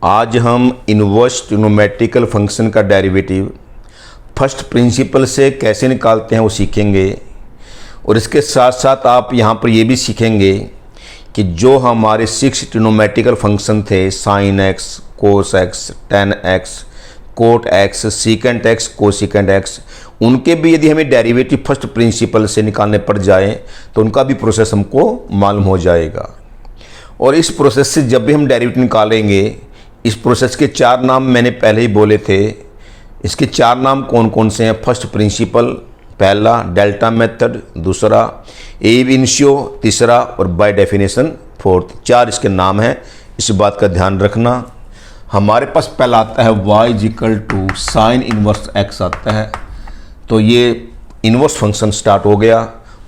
आज हम inverse trigonometrical function का डेरिवेटिव फर्स्ट प्रिंसिपल से कैसे निकालते हैं वो सीखेंगे। और इसके साथ साथ आप यहाँ पर ये भी सीखेंगे कि जो हमारे 6 ट्रिग्नोमेट्रिकल फंक्शन थे, sine X, cos X, tan X, cot X, secant X, cosecant X, उनके भी यदि हमें डेरिवेटिव फर्स्ट प्रिंसिपल से निकालने पड़ जाए तो उनका भी प्रोसेस हमको मालूम हो जाएगा। और इस प्रोसेस से जब भी हम डेरिवेटिव निकालेंगे, इस प्रोसेस के 4 नाम मैंने पहले ही बोले थे। इसके 4 नाम कौन कौन से हैं? फर्स्ट प्रिंसिपल पहला, डेल्टा मेथड दूसरा, एब इनिशियो तीसरा और बाय डेफिनेशन फोर्थ। 4 इसके नाम हैं, इस बात का ध्यान रखना। हमारे पास पहला आता है y equal to sine inverse x आता है, तो ये इनवर्स फंक्शन स्टार्ट हो गया।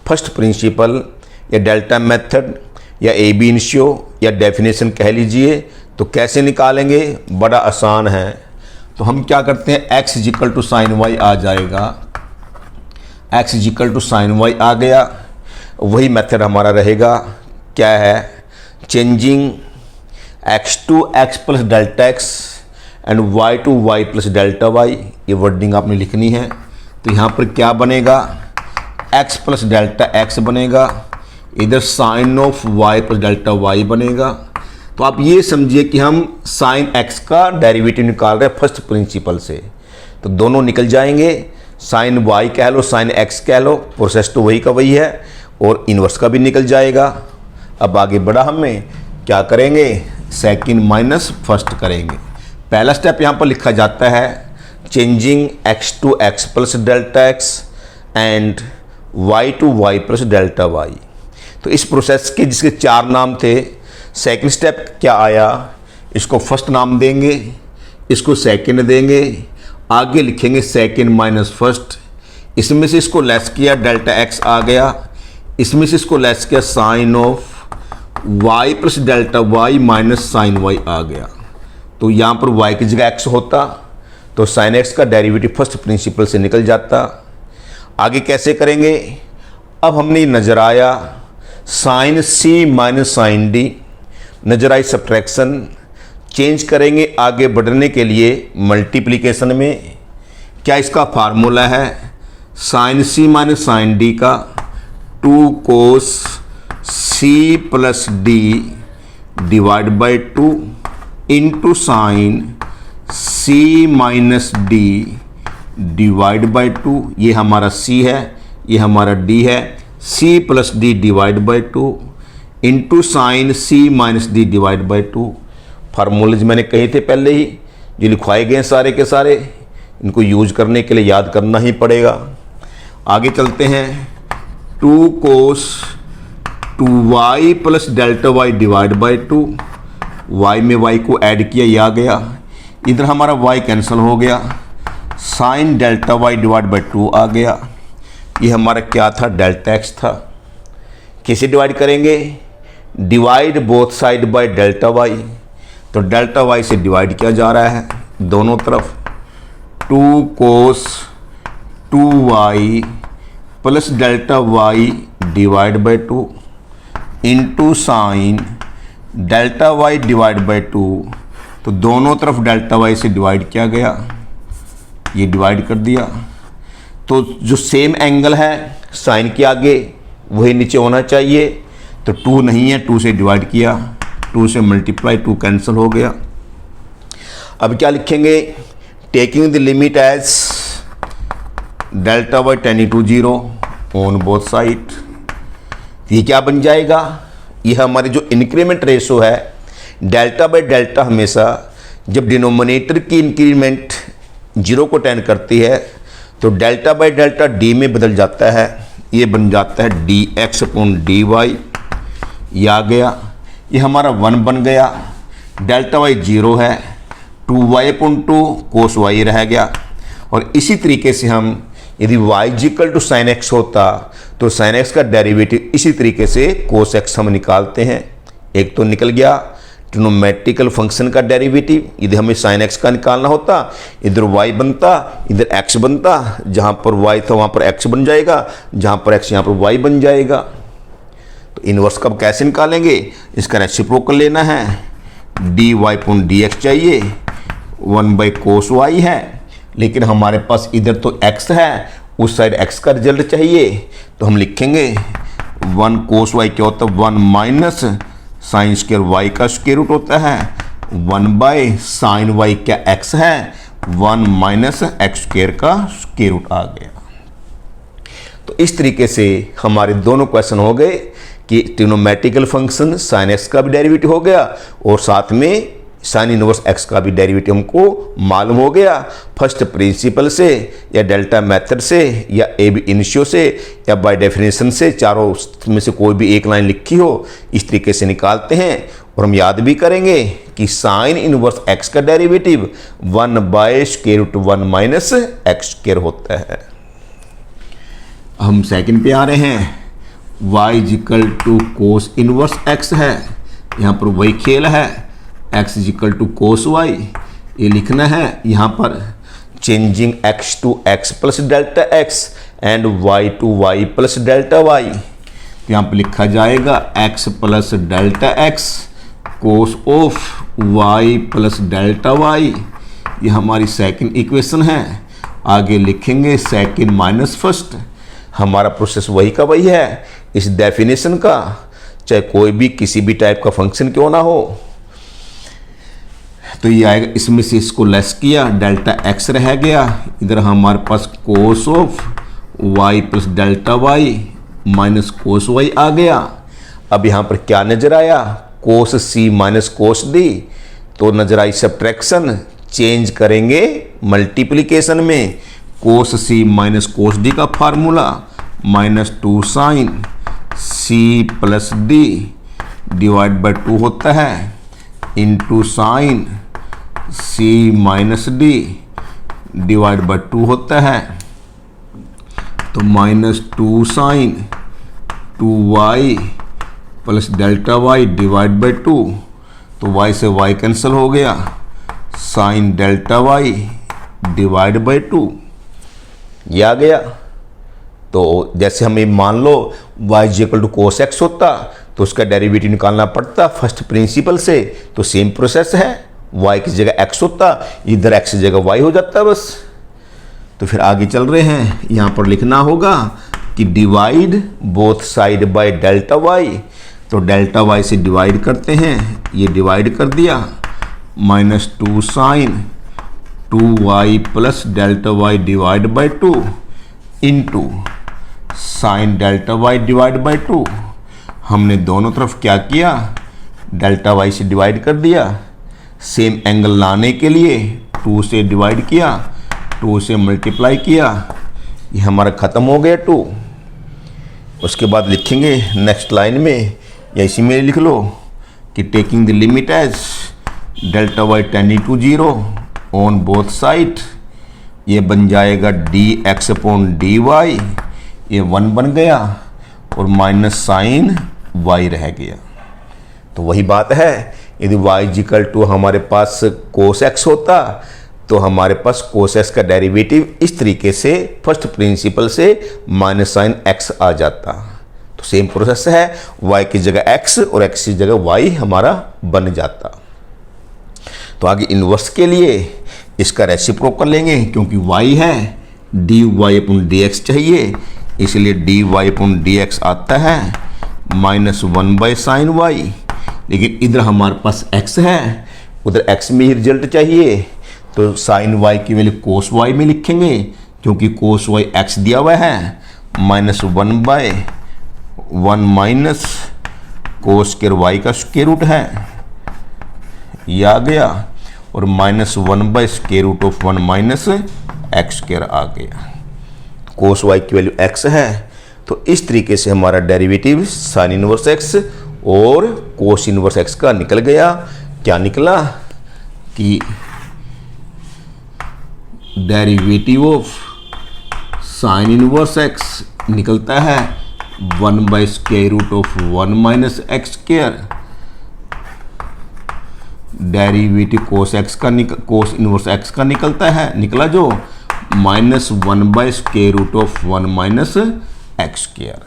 फर्स्ट प्रिंसिपल या डेल्टा मेथड या एब इनिशियो या डेफिनेशन कह लीजिए। तो कैसे निकालेंगे? बड़ा आसान है। तो हम क्या करते हैं, x equal to sine Y आ जाएगा। x equal to sine Y आ गया, वही मेथड हमारा रहेगा। क्या है? Changing x to x plus delta X and y to y plus delta Y, ये वर्डिंग आपने लिखनी है। तो यहाँ पर क्या बनेगा? x प्लस डेल्टा एक्स बनेगा, इधर sine of y plus delta Y बनेगा। तो आप ये समझिए कि हम साइन x का डेरिवेटिव निकाल रहे हैं फर्स्ट प्रिंसिपल से। तो दोनों निकल जाएंगे, साइन y कह लो, साइन x कह लो, प्रोसेस तो वही का वही है। और इन्वर्स का भी निकल जाएगा। अब आगे बढ़ा, हमें क्या करेंगे? सेकंड माइनस फर्स्ट करेंगे। पहला स्टेप यहाँ पर लिखा जाता है changing x to x plus delta X and y to y plus delta Y. तो इस प्रोसेस के जिसके 4 नाम थे, सेकंड स्टेप क्या आया? इसको फर्स्ट नाम देंगे, इसको सेकंड देंगे, आगे लिखेंगे सेकंड माइनस फर्स्ट। इसमें से इसको लेस किया, डेल्टा एक्स आ गया। इसमें से इसको लेस किया, sine of y plus delta Y minus sine Y आ गया। तो यहाँ पर y की जगह x होता तो साइन एक्स का डेरिवेटिव फर्स्ट प्रिंसिपल से निकल जाता। आगे कैसे करेंगे? अब हमने नज़र आया sine c minus sine d, नजर आई सब्ट्रैक्शन। चेंज करेंगे आगे बढ़ने के लिए मल्टीप्लिकेशन में। क्या इसका फार्मूला है? Sine c minus sine d का 2 cos c plus d divide by 2 into sine c minus d divide by 2। ये हमारा c है, ये हमारा d है। c plus d divide by 2 into sine c minus d divide by 2। फार्मूलेज मैंने कहे थे पहले ही, जो लिखवाए गए हैं सारे के सारे, इनको यूज करने के लिए याद करना ही पड़ेगा। आगे चलते हैं। 2 cos 2y plus delta Y divide by 2, y में y को ऐड किया, ये आ गया। इधर हमारा y कैंसिल हो गया, sine delta Y divide by 2 आ गया। ये हमारा क्या था? डेल्टा एक्स था। कैसे डिवाइड करेंगे? Divide both side by delta Y. तो डेल्टा वाई से डिवाइड किया जा रहा है दोनों तरफ। 2 cos 2y plus delta Y divide by 2 into sine delta Y divide by 2। तो दोनों तरफ डेल्टा वाई से डिवाइड किया गया, ये डिवाइड कर दिया। तो जो सेम एंगल है साइन के आगे वही नीचे होना चाहिए। तो 2 नहीं है, 2 से डिवाइड किया, 2 से मल्टीप्लाई, 2 कैंसिल हो गया। अब क्या लिखेंगे? Taking the limit as delta Y tending to 0 on both side. ये क्या बन जाएगा? ये हमारी जो इंक्रीमेंट रेशो है, डेल्टा बाई डेल्टा हमेशा जब डिनोमिनेटर की इंक्रीमेंट 0 को टेंड करती है तो डेल्टा बाई डेल्टा डी में बदल जाता है। ये बन जाता है D x upon D Y. ये आ गया, ये हमारा 1 बन गया। डेल्टा वाई 0 है, 2y अपॉन 2 कोस वाई रह गया। और इसी तरीके से हम यदि y equal to sine X होता तो साइन एक्स का डेरिवेटिव इसी तरीके से कोस एक्स हम निकालते हैं। एक तो निकल गया ट्रिग्नोमेट्रिकल फंक्शन का डेरिवेटिव। यदि हमें साइन एक्स का निकालना होता, इधर y बनता, इधर x बनता, जहाँ पर y था वहाँ पर x बन जाएगा, जहाँ पर x यहाँ पर y बन जाएगा। तो इन्वर्स कब कैसे निकालेंगे? इसका रेसिप्रोकल लेना है। D Y upon D x चाहिए, 1/cos y है, लेकिन हमारे पास इधर तो x है, उस साइड x का रिजल्ट चाहिए, तो हम लिखेंगे 1 cos y क्या होता है, 1 माइनस साइन स्क्वायर y का स्क्वायर रूट होता है, 1/sin y क्या x है, 1 माइनस एक्स स्क्वायर का स्क्वायर रूट आ गया। तो इस तरीके से हमारे दोनों क्वेश्चन हो गए कि ट्रिग्नोमेट्रिकल फंक्शन sin x का भी डेरिवेटिव हो गया और साथ में sin इनवर्स x का भी डेरिवेटिव हमको मालूम हो गया, फर्स्ट प्रिंसिपल से या डेल्टा मेथड से या ab इनिशियो से या बाय डेफिनेशन से, चारों में से कोई भी एक लाइन लिखी हो इस तरीके से निकालते हैं। और हम याद भी करेंगे कि sin इनवर्स x का डेरिवेटिव 1/√1 माइनस एक्स स्क्वायर होता है। हम सेकंड पे आ रहे हैं, y equal to cos inverse x है, यहाँ पर वही खेल है, x equal to cos y, ये लिखना है यहाँ पर changing x to x plus delta x and y to y plus delta y, तो यहाँ पर लिखा जाएगा x plus delta x cos of y plus delta y, ये हमारी सेकंड इक्वेशन है। आगे लिखेंगे सेकंड माइनस फर्स्ट, हमारा प्रोसेस वही का वही है इस डेफिनेशन का, चाहे कोई भी किसी भी टाइप का फंक्शन क्यों ना हो। तो ये आएगा, इसमें से इसको लेस किया, डेल्टा x रह गया, इधर हमारे पास cos of y plus delta y minus cos y आ गया। अब यहाँ पर क्या नजर आया, cos c minus cos d, तो नजर आई सब्ट्रैक्शन, चेंज करेंगे मल्टीप्लिकेशन में, cos c minus cos d का formula -2 sine c plus d divide by 2 होता है into sine c minus d divide by 2 होता है, तो -2 sine 2y plus delta y divide by 2, तो y से y कैंसिल हो गया, sine delta y divide by 2 ये आ गया। तो जैसे हमें मान लो y equal to cos X होता तो उसका डेरिवेटिव निकालना पड़ता फर्स्ट प्रिंसिपल से, तो सेम प्रोसेस है, y की जगह x होता, इधर x की जगह y हो जाता बस। तो फिर आगे चल रहे हैं, यहाँ पर लिखना होगा कि divide both side by delta y, तो डेल्टा y से डिवाइड करते हैं, ये डिवाइड कर दिया, -2 sine 2y plus delta y divide by 2 into sine delta y divide by 2, हमने दोनों तरफ क्या किया, डेल्टा y से डिवाइड कर दिया, सेम एंगल लाने के लिए 2 से डिवाइड किया, 2 से मल्टीप्लाई किया, ये हमारा ख़त्म हो गया 2। उसके बाद लिखेंगे नेक्स्ट लाइन में या इसी में लिख लो कि taking the limit as delta y tending to 0 on both side, ये बन जाएगा dx अपॉन dy, ये 1 बन गया और माइनस साइन y रह गया। तो वही बात है, यदि y इक्वल टू हमारे पास कोस x होता तो हमारे पास कोस x का डेरिवेटिव इस तरीके से फर्स्ट प्रिंसिपल से माइनस साइन x आ जाता। तो सेम प्रोसेस है, y की जगह x और x की जगह y हमारा बन जाता। तो आगे इन्वर्स के लिए इसका रेसिप्रोकल कर लेंगे, क्योंकि y है dy अपॉन dx चाहिए, इसलिए dy अपॉन dx आता है -1/sin y, लेकिन इधर हमारे पास x है, उधर x में ही रिजल्ट चाहिए, तो sin y की वैल्यू cos y में लिखेंगे, क्योंकि cos y x दिया हुआ है, -1/1 माइनस कोस स्क्वायर y का स्क्वायर रूट है, ये आ गया, और -1/√1 माइनस एक्स स्क्वायर आ गया। कोस y की वैल्यू x है, तो इस तरीके से हमारा डेरिवेटिव साइन इनवर्स x और कोस इनवर्स x का निकल गया। क्या निकला कि derivative of sine inverse x निकलता है 1/√1 माइनस एक्स स्क्वायर, डेरिवेटिव कोस इनवर्स x का निकलता है, निकला जो -1/√1 माइनस एक्स स्क्वायर।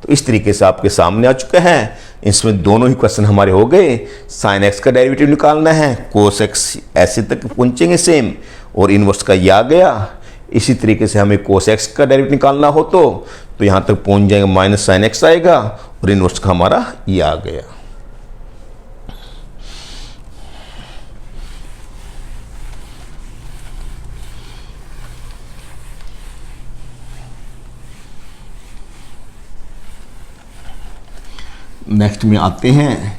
तो इस तरीके से आपके सामने आ चुका है इसमें दोनों ही क्वेश्चन हमारे हो गए। साइन एक्स का डेरिवेटिव निकालना है, कोस एक्स ऐसे तक पहुंचेंगे सेम, और इनवर्स का ये आ गया। इसी तरीके से हमें कोस एक्स का डेरिवेटिव निकालना हो तो यहाँ तक पहुंच जाएगा, माइनस साइन एक्स आएगा और इनवर्स का हमारा ये आ गया। नेक्स्ट में आते हैं,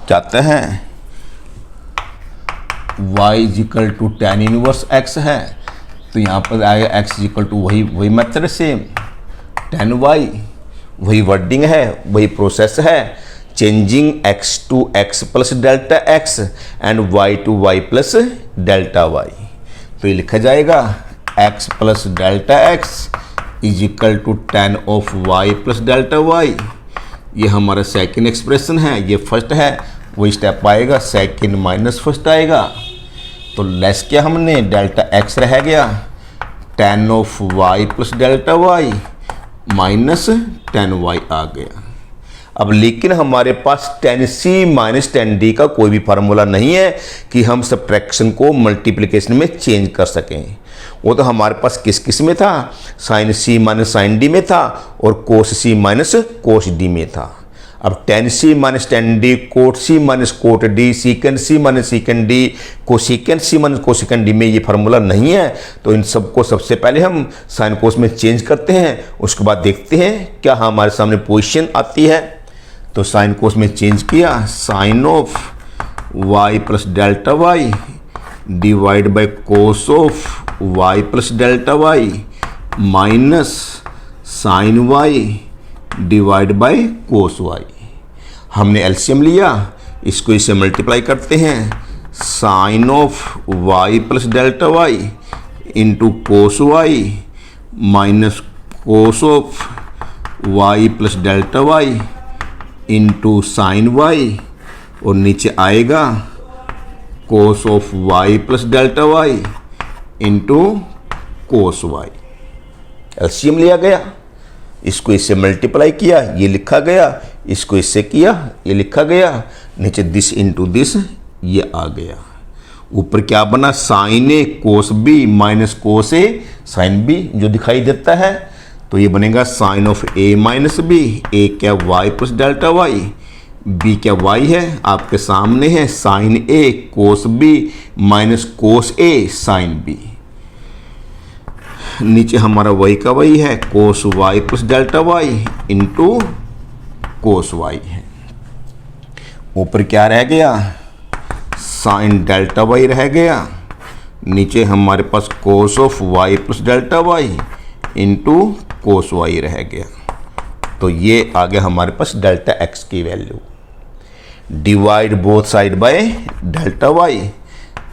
चाहते हैं y is equal to tan inverse x है, तो यहाँ पर आएगा x इज इक्वल टू वही मेथड सेम, टेन y, वही वर्डिंग है, वही प्रोसेस है, changing x to x plus delta x and y to y plus delta y। तो ये लिखा जाएगा x plus delta x is equal to tan of y plus delta y। ये हमारा सेकेंड एक्सप्रेशन है, ये फर्स्ट है, वही स्टेप आएगा, सेकेंड माइनस फर्स्ट आएगा। तो लेस क्या हमने डेल्टा x रह गया, ten of y plus delta y minus ten y आ गया। अब लेकिन हमारे पास टेन सी माइनस टेन डी का कोई भी फार्मूला नहीं है कि हम सब्ट्रैक्शन को मल्टीप्लिकेशन में चेंज कर सकें। वो तो हमारे पास किस में था, sign c minus sine D में था और कोस सी माइनस कोस डी में था। अब टेन सी माइनस टेन डी, कोट सी माइनस कोट डी, सीकेंड सी माइनस सीकेंड डी, कोसिकेंड सी माइनस कोसिकेंड डी में ये फार्मूला नहीं है। तो इन सबको सबसे पहले हम साइन कोस में चेंज करते हैं, उसके बाद देखते हैं क्या हमारे सामने पोजीशन आती है। तो साइन कोस में चेंज किया, sine of y plus delta Y divide by cos of y plus delta Y minus sine y divide by cos y। हमने एलसीएम लिया, इसको इससे मल्टीप्लाई करते हैं, sine of y plus delta Y into cos y minus cos of y plus delta Y into sine y, और नीचे आएगा cos of y plus delta Y into cos y. LCM लिया गया, इसको इससे मल्टीप्लाई किया, ये लिखा गया, इसको इससे किया, ये लिखा गया, नीचे दिस इंटू दिस ये आ गया। ऊपर क्या बना, sine A cos B minus cos A sine B जो दिखाई देता है। तो ये बनेगा sine of A minus B, A क्या Y plus delta Y, B क्या वाई है आपके सामने है, sine A cos B minus cos A sine B. नीचे हमारा वही का वही है, cos Y plus delta Y into cos Y है। ऊपर क्या रह गया, साइन डेल्टा वाई रह गया, नीचे हमारे पास cos of Y plus delta Y into cos Y रह गया। तो ये आ गया हमारे पास डेल्टा एक्स की value. Divide both side by delta Y,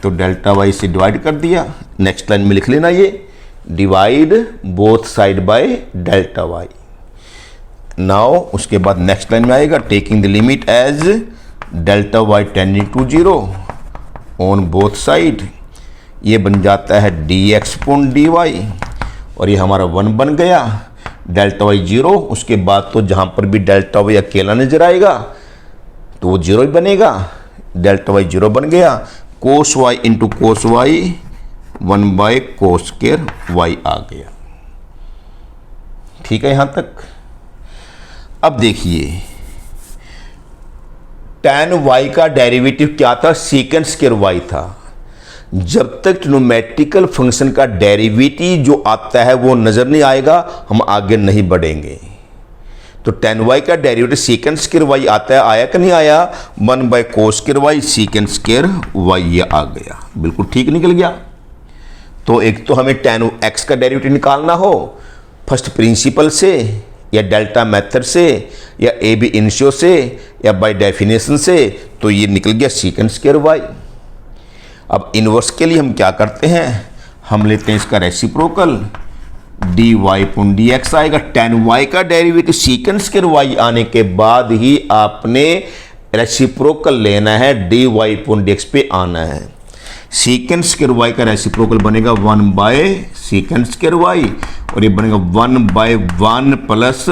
तो डेल्टा वाई से डिवाइड कर दिया। नेक्स्ट लाइन में लिख लेना ये, divide both side by delta Y. Now उसके बाद नेक्स्ट लाइन में आएगा, taking the limit as delta Y tending to zero on both side, ये बन जाता है D x upon D y, और ये हमारा 1 बन गया, डेल्टा वाई 0। उसके बाद तो जहाँ पर भी डेल्टा वाई अकेला नजर आएगा तो वो 0 ही बनेगा, डेल्टा वाई 0 बन गया, cos Y into cos Y 1 by cos square Y आ गया। ठीक है यहाँ तक। अब देखिए tan y का डेरिवेटिव क्या था, सीकेंड स्क्वायर y था। जब तक ट्रिग्नोमेट्रिकल फंक्शन का डेरिवेटिव जो आता है वो नजर नहीं आएगा हम आगे नहीं बढ़ेंगे। तो tan y का डेरिवेटिव सीकेंड स्क्वायर y आता है, आया कि नहीं आया, 1 by cos square y secant square y ये आ गया, बिल्कुल ठीक निकल गया। तो एक तो हमें tan x का डेरिवेटिव निकालना हो फर्स्ट प्रिंसिपल से या डेल्टा मेथड से या ए बी इनिशियो से या बाय डेफिनेशन से, तो ये निकल गया सीकेंड स्क्वायर y। अब इनवर्स के लिए हम क्या करते हैं, हम लेते हैं इसका reciprocal, D y upon d x आएगा। tan y का डेरिवेटिव सीकेंड स्क्वायर y आने के बाद ही आपने रेसिप्रोकल लेना है, D y upon d x पे आना है। सीकेंड स्क्वायर y का रेसिप्रोकल बनेगा 1 बाय सीकेंड स्क्वायर y, और ये बनेगा 1 by 1 plus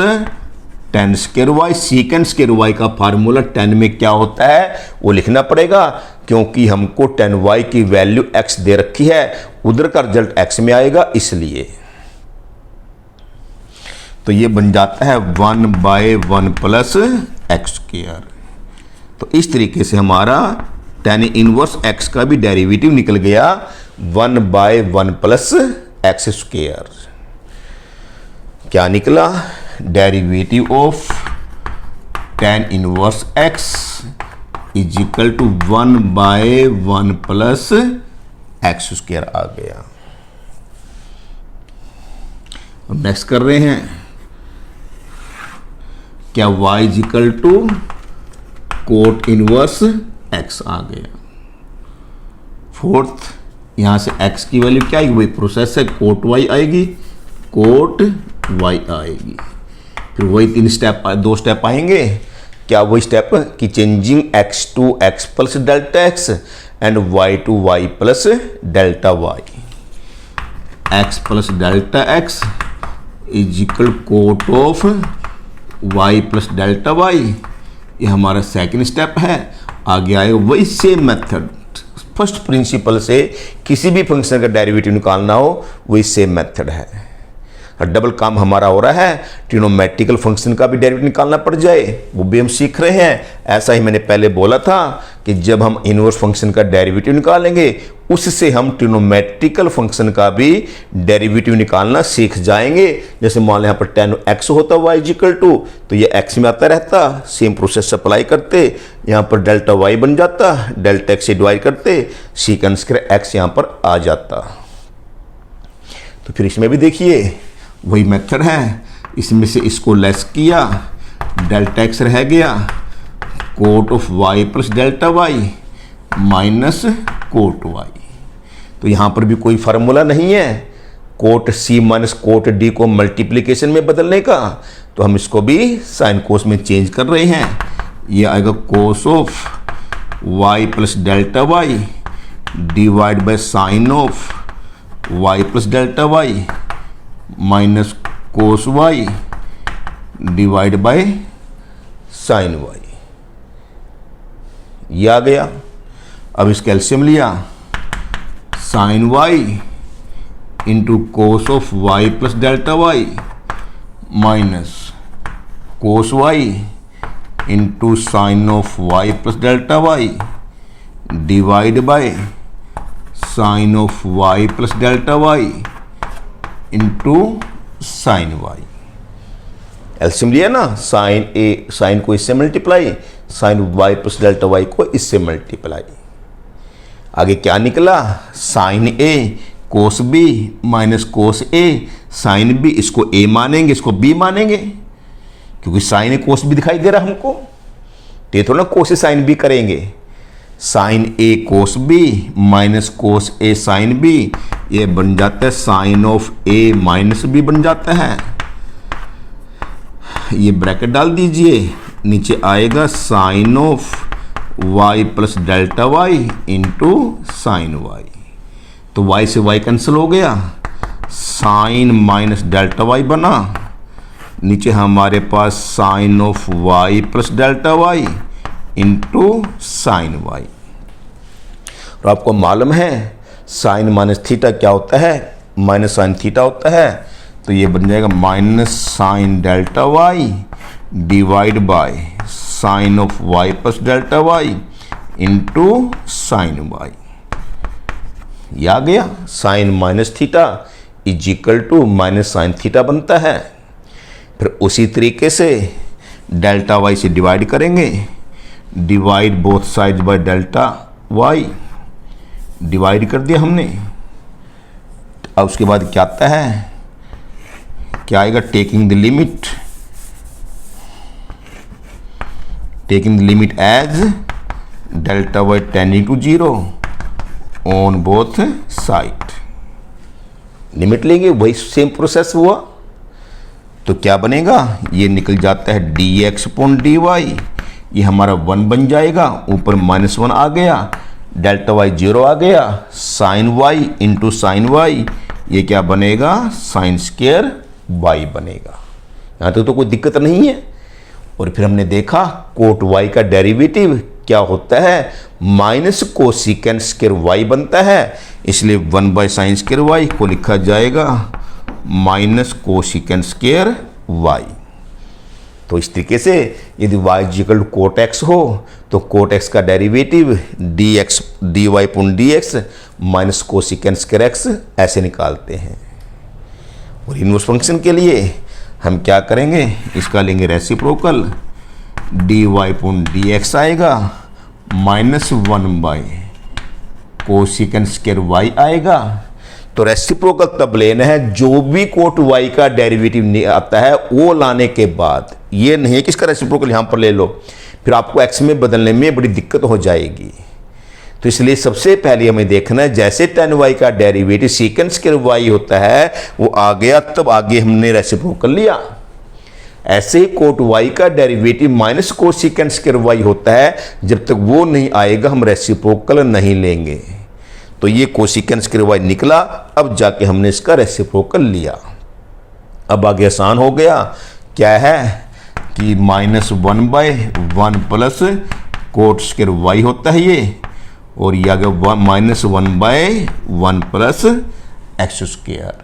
tan square y, secant square y का फार्मूला 10 में क्या होता है वो लिखना पड़ेगा, क्योंकि हमको 10y की वैल्यू x दे रखी है, उधर का रिजल्ट x में आएगा इसलिए। तो ये बन जाता है 1/1 प्लस एक्स स्क्वायर। तो इस तरीके से हमारा tan इनवर्स x का भी डेरिवेटिव निकल गया 1/1 प्लस एक्स स्क्वायर। क्या निकला? Derivative of tan inverse x is equal to 1/1 plus X square आ गया। अब नेक्स्ट कर रहे हैं, क्या y is equal to cot inverse x आ गया। फोर्थ, यहां से x की वैल्यू क्या आएगी, वही प्रोसेस है, कोट y आएगी, कोट y आएगी। फिर वही दो स्टेप आएंगे। क्या वही स्टेप कि changing x to x plus delta x and y to y plus delta y। x plus delta x is equal cot of y plus delta y। ये हमारा सेकंड स्टेप है। आगे आएगा वही सेम मेथड, फर्स्ट प्रिंसिपल से किसी भी function का डेरिवेटिव निकालना हो वही सेम मेथड है। डबल काम हमारा हो रहा है, ट्रिग्नोमेट्रिकल फंक्शन का भी डेरिवेटिव निकालना पड़ जाए, वो भी हम सीख रहे हैं। ऐसा ही मैंने पहले बोला था कि जब हम इनवर्स फंक्शन का डेरिवेटिव निकालेंगे उससे हम ट्रिग्नोमेट्रिकल फंक्शन का भी डेरिवेटिव निकालना सीख जाएंगे। जैसे मान लो यहाँ पर tan x होता y इक्वल टू, तो ये x में आता रहता, सेम प्रोसेस अप्लाई करते, यहाँ पर डेल्टा y बन जाता, डेल्टा x से डिवाइड करते, सीकेंड स्क्वायर x यहाँ पर आ जाता। तो फिर इसमें भी देखिए वही मेथड है, इसमें से इसको लेस किया, डेल्टा x रह गया, cot of y plus delta y minus cot y। तो यहाँ पर भी कोई फार्मूला नहीं है cot c minus cot d को मल्टीप्लिकेशन में बदलने का, तो हम इसको भी साइन कोस में चेंज कर रहे हैं। ये आएगा cos of y plus delta y divide by sine of y plus delta y minus cos y divide by sine y। ये आ गया। अब इसका एलसीएम लिया, sine y into cos of y plus delta y minus cos y into sine of y plus delta y divide by sine of y plus delta y into sine y। LCM लिया ना, sine को इससे multiply, sign y plus delta y को इससे multiply. आगे क्या निकला, sine a cos b minus cos a, sine b इसको a मानेंगे, इसको b मानेंगे, क्योंकि साइन a कोस b दिखाई दे रहा हमको, तो ये थोड़ा ना कोस a साइन b करेंगे। Sine a cos b minus cos a sine b, ये बन जाता है sine of a minus b बन जाता है। ये ब्रैकेट डाल दीजिए, नीचे आएगा sine of y plus delta y into sine y। तो y से y कैंसिल हो गया, साइन माइनस डेल्टा y बना, नीचे हमारे पास sine of y plus delta y into sine y। और आपको मालूम है साइन माइनस थीटा क्या होता है, माइनस साइन थीटा होता है, तो ये बन जाएगा minus sine delta y divide by sine of y plus delta y into sine y। ये आ गया, sine minus theta is equal to minus sine theta बनता है। फिर उसी तरीके से डेल्टा y से डिवाइड करेंगे, divide both side by delta y, divide कर दिया हमने। अब उसके बाद क्या आता है, क्या आएगा, taking the limit, taking the limit as delta y tending to 0 on both side. Limit लेंगे, वही सेम प्रोसेस हुआ, तो क्या बनेगा, ये निकल जाता है dx अपॉन dy, ये हमारा 1 बन जाएगा, ऊपर -1 आ गया, डेल्टा y 0 आ गया, sine y into sine y, ये क्या बनेगा, साइन स्क्वायर y बनेगा। यहाँ तक तो कोई दिक्कत नहीं है। और फिर हमने देखा कोट वाई का डेरिवेटिव क्या होता है, माइनस कोसिकेंट स्क्वायर वाई बनता है, इसलिए 1/sin स्क्वायर वाई को लिखा जाएगा माइनस कोसिकेंट स्क्वायर वाई। तो इस तरीके से यदि y equal to cot x हो तो कोट एक्स का derivative dx dy upon dx minus cosecant square x ऐसे निकालते हैं। और इनवर्स फंक्शन के लिए हम क्या करेंगे, इसका लेंगे रेसिप्रोकल, dy अपॉन dx आएगा माइनस 1 कोसिकेंट स्क्वायर y आएगा। तो रेसिप्रोकल तब लेना है जो भी कोट y का डेरिवेटिव नहीं आता है वो लाने के बाद, ये नहीं है कि इसका रेसिप्रोकल यहाँ पर ले लो फिर आपको x में बदलने में बड़ी दिक्कत हो जाएगी। तो इसलिए सबसे पहले हमें देखना है जैसे tan y का डेरिवेटिव सीकेंट स्क्वायर y होता है वो आ गया, तब आगे हमने रेसिप्रोकल लिया। ऐसे ही कोट y का derivative minus cosecant square y होता है, जब तक वो नहीं आएगा हम रेसिप्रोकल नहीं लेंगे। तो ये कोसिकेंट स्क्वायर वाई निकला, अब जाके हमने इसका रेसिप्रोकल लिया। अब आगे आसान हो गया, क्या है कि -1/1 प्लस कोट स्क्वायर वाई होता है ये, और ये आगे -1/1 प्लस एक्स स्क्वायर।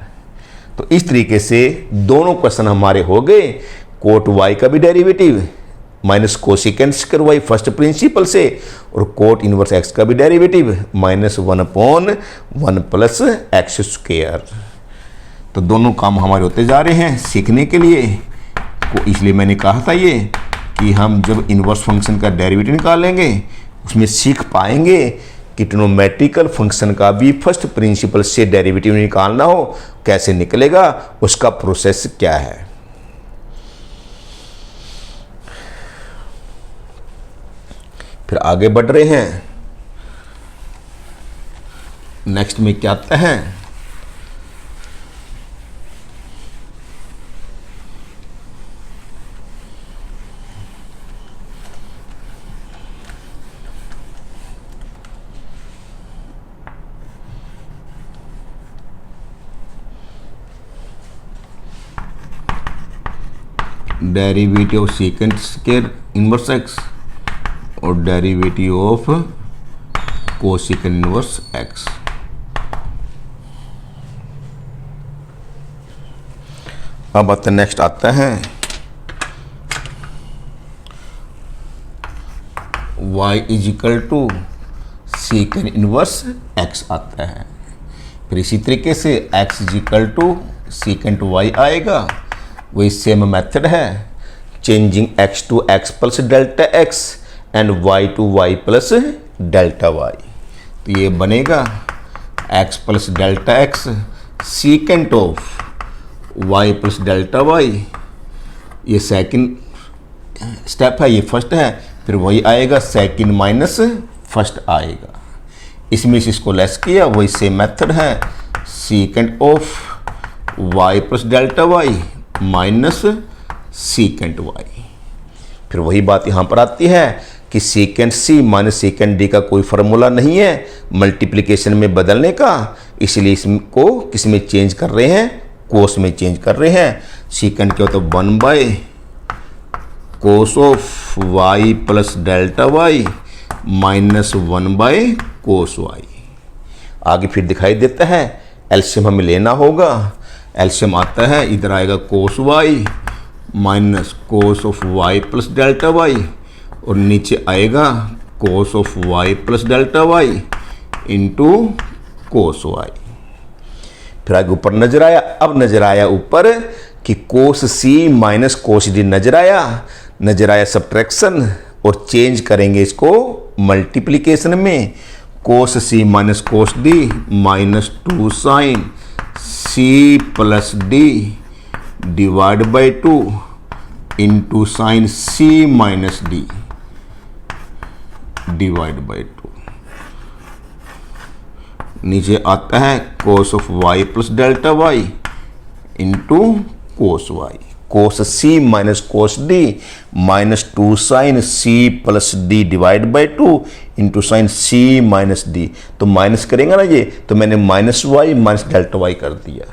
तो इस तरीके से दोनों क्वेश्चन हमारे हो गए, कोट वाई का भी derivative minus cosecant square y first principle से, और कोट इनवर्स एक्स का भी डेरिवेटिव -1/1 प्लस एक्स स्क्वायर। तो दोनों काम हमारे होते जा रहे हैं सीखने के लिए। इसलिए मैंने कहा था ये कि हम जब इनवर्स फंक्शन का डेरिवेटिव निकालेंगे उसमें सीख पाएंगे कि ट्रिग्नोमेट्रिकल फंक्शन का भी फर्स्ट प्रिंसिपल से डेरिवेटिव निकालना हो कैसे निकलेगा, उसका प्रोसेस क्या है। फिर आगे बढ़ रहे हैं, नेक्स्ट में क्या आता है, derivative of secant square inverse x और derivative of cosecant inverse x. अब आता नेक्स्ट आता है y is equal to secant inverse x आता है। फिर इसी तरीके से x is equal to secant y आएगा, वही सेम मेथड है, changing x to x plus delta x and y to y plus delta y। तो ये बनेगा x plus delta x secant of y plus delta y। ये second step है, ये first है, फिर वही आएगा सेकंड माइनस फर्स्ट आएगा। इसमें से इसको लेस किया, वही सेम मेथड है, secant of y plus delta y minus secant y। फिर वही बात यहाँ पर आती है कि secant c minus secant d का कोई फार्मूला नहीं है मल्टीप्लिकेशन में बदलने का, इसलिए इसको किस में चेंज कर रहे हैं, कोस में चेंज कर रहे हैं। सीकेंट क्या होता है 1 कोस of y plus delta y minus 1 cos y। आगे फिर दिखाई देता है, एलसीएम हमें लेना होगा, एलसीएम आता है, इधर आएगा कोस y minus cos of y plus delta y, और नीचे आएगा cos of y plus delta y into cos y। फिर आगे ऊपर नजर आया, अब नजर आया ऊपर कि कोस c माइनस कोस d नजर आया सब्ट्रैक्शन, और चेंज करेंगे इसको मल्टीप्लिकेशन में, cos c minus cos d minus 2 sine c plus d divide by 2 into sine c minus d divide by 2। नीचे आता है cos of y plus delta y into cos y, cos c minus cos d minus 2 sine c plus d divide by 2 into sine c minus d। तो minus करेंगे ना ये, तो मैंने minus y minus delta y कर दिया,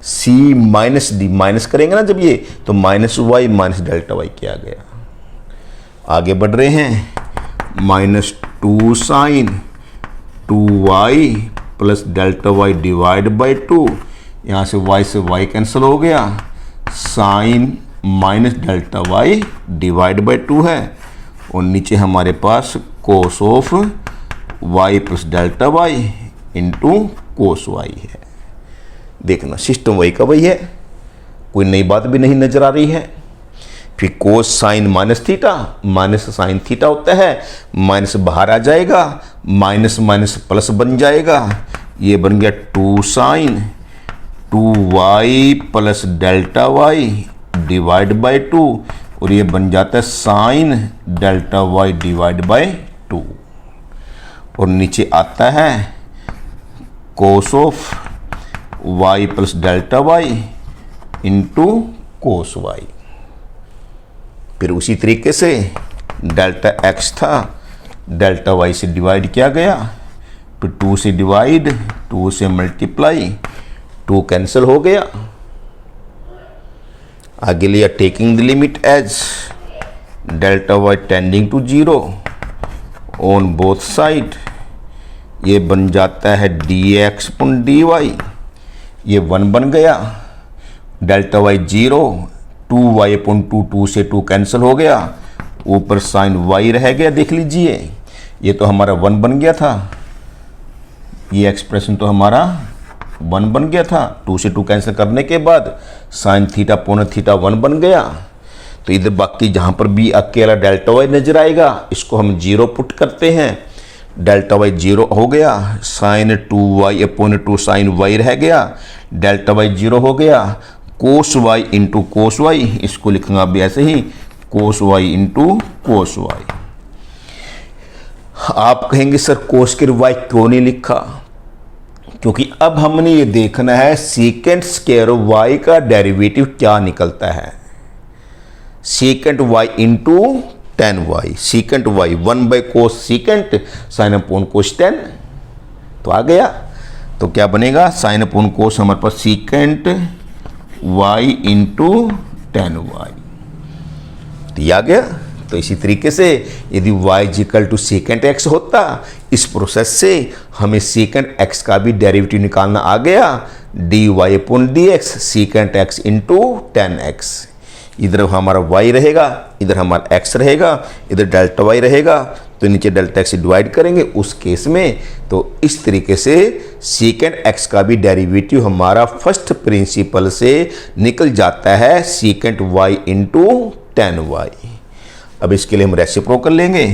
सी minus D, minus करेंगे ना जब ये, तो minus y minus delta y किया गया। आगे बढ़ रहे हैं, minus 2 sine 2y plus delta Y divide by 2, यहाँ से y से y कैंसिल हो गया, sine minus delta Y divide by 2 है, और नीचे हमारे पास cos of y plus delta Y into cos Y है। देखना सिस्टम वही का वही है, कोई नई बात भी नहीं नजर आ रही है। फिर कोस sign minus theta, minus sine theta होता है, माइनस बाहर आ जाएगा, माइनस माइनस प्लस बन जाएगा, ये बन गया 2 sine 2y plus delta Y divide by 2, और ये बन जाता है sine delta Y divide by 2, और नीचे आता है cos of y plus delta Y into cos y. फिर उसी तरीके से डेल्टा x था, डेल्टा y से डिवाइड किया गया, फिर 2 से डिवाइड, 2 से मल्टीप्लाई, 2 कैंसिल हो गया। आगे लिया taking the limit as delta Y tending to 0 on both side, ये बन जाता है dx अपॉन dy, ये 1 बन गया, डेल्टा वाई 0, 2y अपॉन 2 से 2 कैंसिल हो गया, ऊपर साइन y रह गया। देख लीजिए ये तो हमारा 1 बन गया था, ये एक्सप्रेशन तो हमारा 1 बन गया था, 2 से 2 कैंसिल करने के बाद साइन थीटा पौन थीटा 1 बन गया। तो इधर बाकी जहाँ पर भी अकेला डेल्टा वाई नजर आएगा इसको हम 0 पुट करते हैं, डेल्टा वाई 0 हो गया, sign 2y upon 2 sign y रह गया, डेल्टा वाई 0 हो गया, cos Y into cos Y, इसको लिखूंगा अभी ऐसे ही, कोस वाई इंटू कोस वाई। आप कहेंगे सर कोस स्क्वायर वाई क्यों नहीं लिखा? क्योंकि अब हमने ये देखना है सीकेंट स्क्वायर वाई का डेरिवेटिव क्या निकलता है। Secant y into tan y, secant y 1 by cos secant sine upon cos 10, तो आ गया। तो क्या बनेगा, साइन अपॉन कोस हमारे पास सीकेंट वाई इंटू 10 वाई, तो ये आ गया। तो इसी तरीके से यदि y equal to secant x होता, इस प्रोसेस से हमें सेकेंट एक्स का भी डेरिवेटिव निकालना आ गया, dy upon dx secant x into 10x। इधर हमारा y रहेगा, इधर हमारा x रहेगा, इधर डेल्टा y रहेगा, तो नीचे डेल्टा x से डिवाइड करेंगे उस केस में। तो इस तरीके से सेकेंड x का भी डेरिवेटिव हमारा फर्स्ट प्रिंसिपल से निकल जाता है सेकेंट y इंटू 10y। अब इसके लिए हम रेसिप्रोकल लेंगे,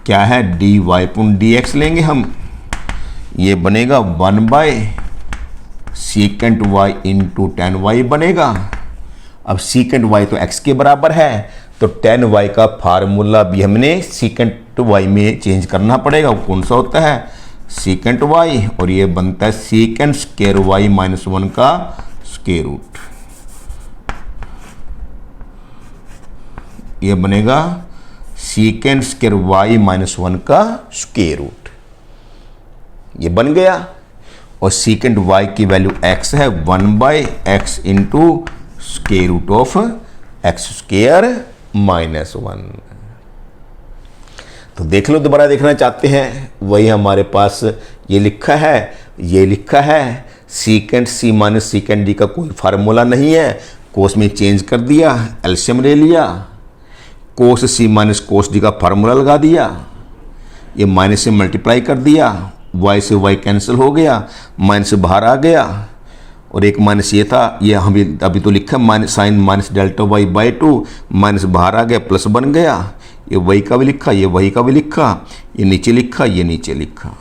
क्या है dy अपॉन dx लेंगे हम, ये बनेगा 1 bye secant y into 10y बनेगा। अब सेकेंट y तो x के बराबर है, तो 10y का फार्मूला भी हमने सेकेंट y में चेंज करना पड़ेगा। वो कौन सा होता है, सेकेंट y, और ये बनता है सेकेंट स्क्वायर y माइनस 1 का स्क्वायर रूट। ये बनेगा सेकेंड स्क्वायर y माइनस 1 का स्क्वायर रूट, ये बन गया। और सेकेंड y की वैल्यू x है 1 by x into square root of x square minus 1। तो देख लो, दोबारा देखना चाहते हैं, वही हमारे पास ये लिखा है, ये लिखा है second c minus second d का कोई फार्मूला नहीं है, कोस में चेंज कर दिया, एलसीएम ले लिया, कोस c माइनस कोस d का फार्मूला लगा दिया, ये माइनस से मल्टीप्लाई कर दिया, y से y कैंसिल हो गया, माइनस से बाहर आ गया, और एक माइनस ये था, ये हम अभी तो लिखा minus sine minus delta y by 2, minus बाहर आ गया, प्लस बन गया, ये वही का भी लिखा, ये वही का भी लिखा, ये नीचे लिखा, ये नीचे लिखा।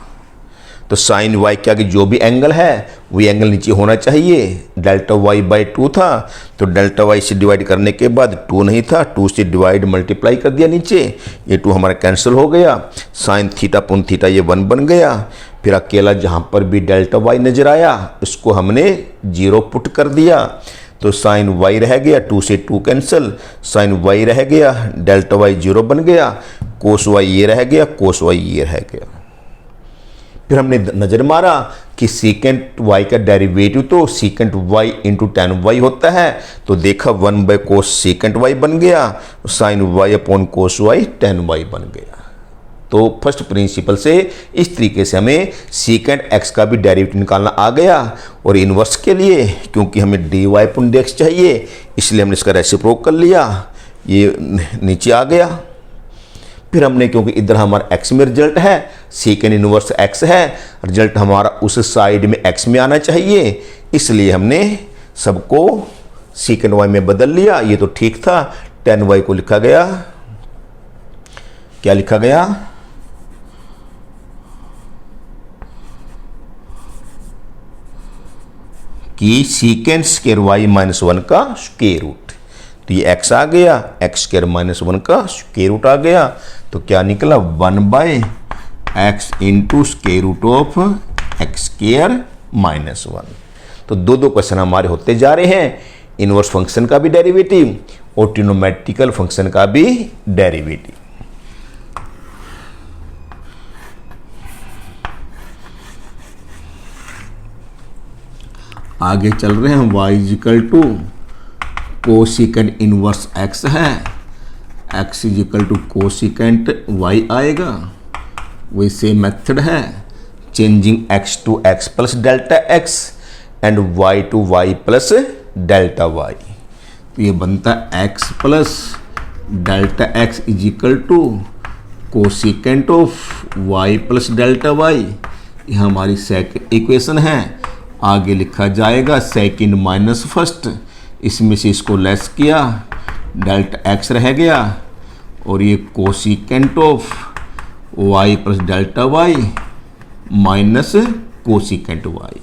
तो साइन वाई के आगे जो भी एंगल है वही एंगल नीचे होना चाहिए। डेल्टा वाई बाई 2 था, तो डेल्टा वाई से डिवाइड करने के बाद 2 नहीं था, 2 से डिवाइड मल्टीप्लाई कर दिया नीचे, ये 2 हमारा कैंसिल हो गया, साइन थीटा पुन थीटा ये 1 बन गया। फिर अकेला जहाँ पर भी डेल्टा वाई नजर आया इसको हमने 0 पुट कर दिया, तो साइन वाई रह गया, 2 से 2 कैंसिल, साइन वाई रह गया, डेल्टा वाई 0 बन गया, कोस वाई ये रह गया, कोस वाई ये रह गया। फिर हमने नज़र मारा कि सीकेंट वाई का डेरिवेटिव तो secant y into tan y होता है, तो देखा 1/cos सीकेंट वाई बन गया, sine y upon cos y tan y बन गया। तो फर्स्ट प्रिंसिपल से इस तरीके से हमें सीकेंट एक्स का भी डेरिवेटिव निकालना आ गया। और इन्वर्स के लिए क्योंकि हमें d Y upon D x चाहिए, इसलिए हमने इसका रेसिप्रोक कर लिया, ये नीचे आ गया। फिर हमने क्योंकि इधर हमारा x में रिजल्ट है, सीकेंट इनवर्स x है, रिजल्ट हमारा उस साइड में x में आना चाहिए, इसलिए हमने सबको सीकेंट y में बदल लिया। ये तो ठीक था। टेन वाई को लिखा गया, क्या लिखा गया, कि secant square y minus one का स्क्वायर रूट। तो ये x आ गया, एक्स स्क्वायर माइनस वन का स्क्वायर रूट आ गया, तो क्या निकला 1/x into square root of x square minus one. तो दो क्वेश्चन हमारे होते जा रहे हैं, इनवर्स फंक्शन का भी डेरिवेटिव और ट्रिग्नोमेट्रिकल फंक्शन का भी डेरिवेटिव। आगे चल रहे हैं, y is equal to cosecant inverse x है, x is equal to cosecant y आएगा। वही सेम मेथड है, changing x to x plus delta x and y to y plus delta y। तो ये बनता है x plus delta x is equal to cosecant of y plus delta y। ये हमारी second equation है। आगे लिखा जाएगा सेकंड माइनस फर्स्ट, इसमें से इसको लेस किया, डेल्टा x रह गया, और ये cosecant of y plus delta y minus cosecant y।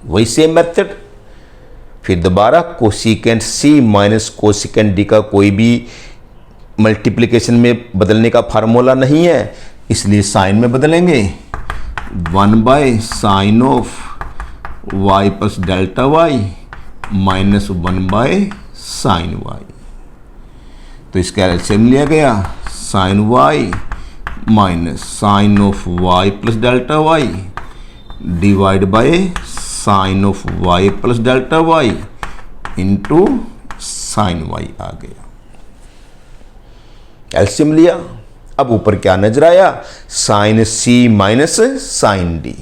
वही सेम मेथड। फिर दोबारा cosecant c minus cosecant d का कोई भी मल्टीप्लिकेशन में बदलने का फार्मूला नहीं है, इसलिए साइन में बदलेंगे। 1/sin of y plus delta y minus 1/sin y। तो इसका एलसीएम लिया गया, sin y minus sine of y plus delta y divide by sine of y plus delta y into sine y आ गया। LCM लिया। अब ऊपर क्या नजर आया, sine c minus sine d।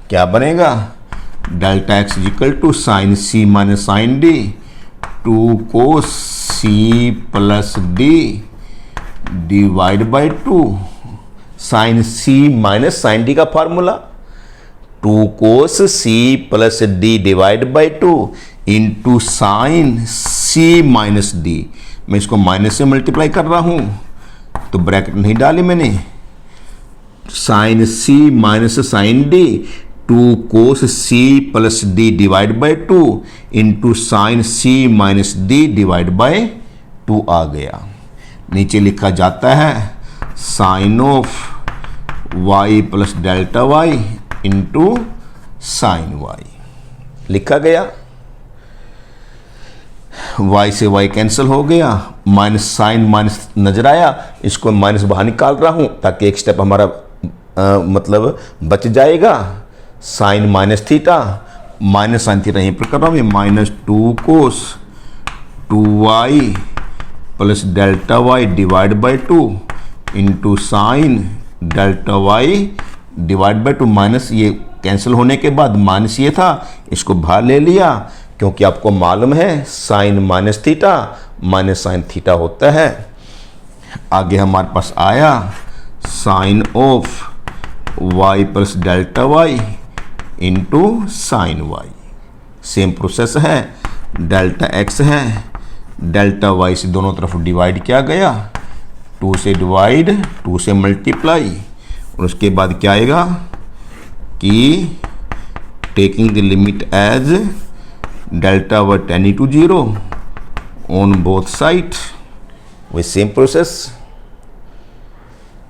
क्या बनेगा, delta x is equal to sine c minus sine d, 2 cos c plus d divide by 2 sign c minus sine d का formula 2 cos c plus d divide by 2 into sine c minus d. मैं इसको minus से multiply कर रहा हूं, तो bracket नहीं डाली मैंने। Sine c minus sine d 2 cos c plus d divide by 2 into sine c minus d divide by 2 आ गया। नीचे लिखा जाता है sine of Y plus delta Y into sine y लिखा गया। y से y कैंसिल हो गया, माइनस साइन माइनस नजर आया, इसको माइनस बाहर निकाल रहा हूं ताकि एक स्टेप हमारा मतलब बच जाएगा। Sine minus theta minus sine theta यहीं पर कर रहा हूं, minus 2 cos 2y plus delta Y divide by 2 into sine delta Y divide by 2। Minus ये कैंसिल होने के बाद माइनस ये था, इसको बाहर ले लिया क्योंकि आपको मालूम है sine minus theta minus sine theta होता है। आगे हमारे पास आया sine of Y plus delta Y into sine y. Same process है, डेल्टा एक्स है, डेल्टा वाई से दोनों तरफ डिवाइड किया गया, 2 से डिवाइड 2 से मल्टीप्लाई, और उसके बाद क्या आएगा कि taking the limit as delta Y tending to 0 on both side. वही सेम प्रोसेस,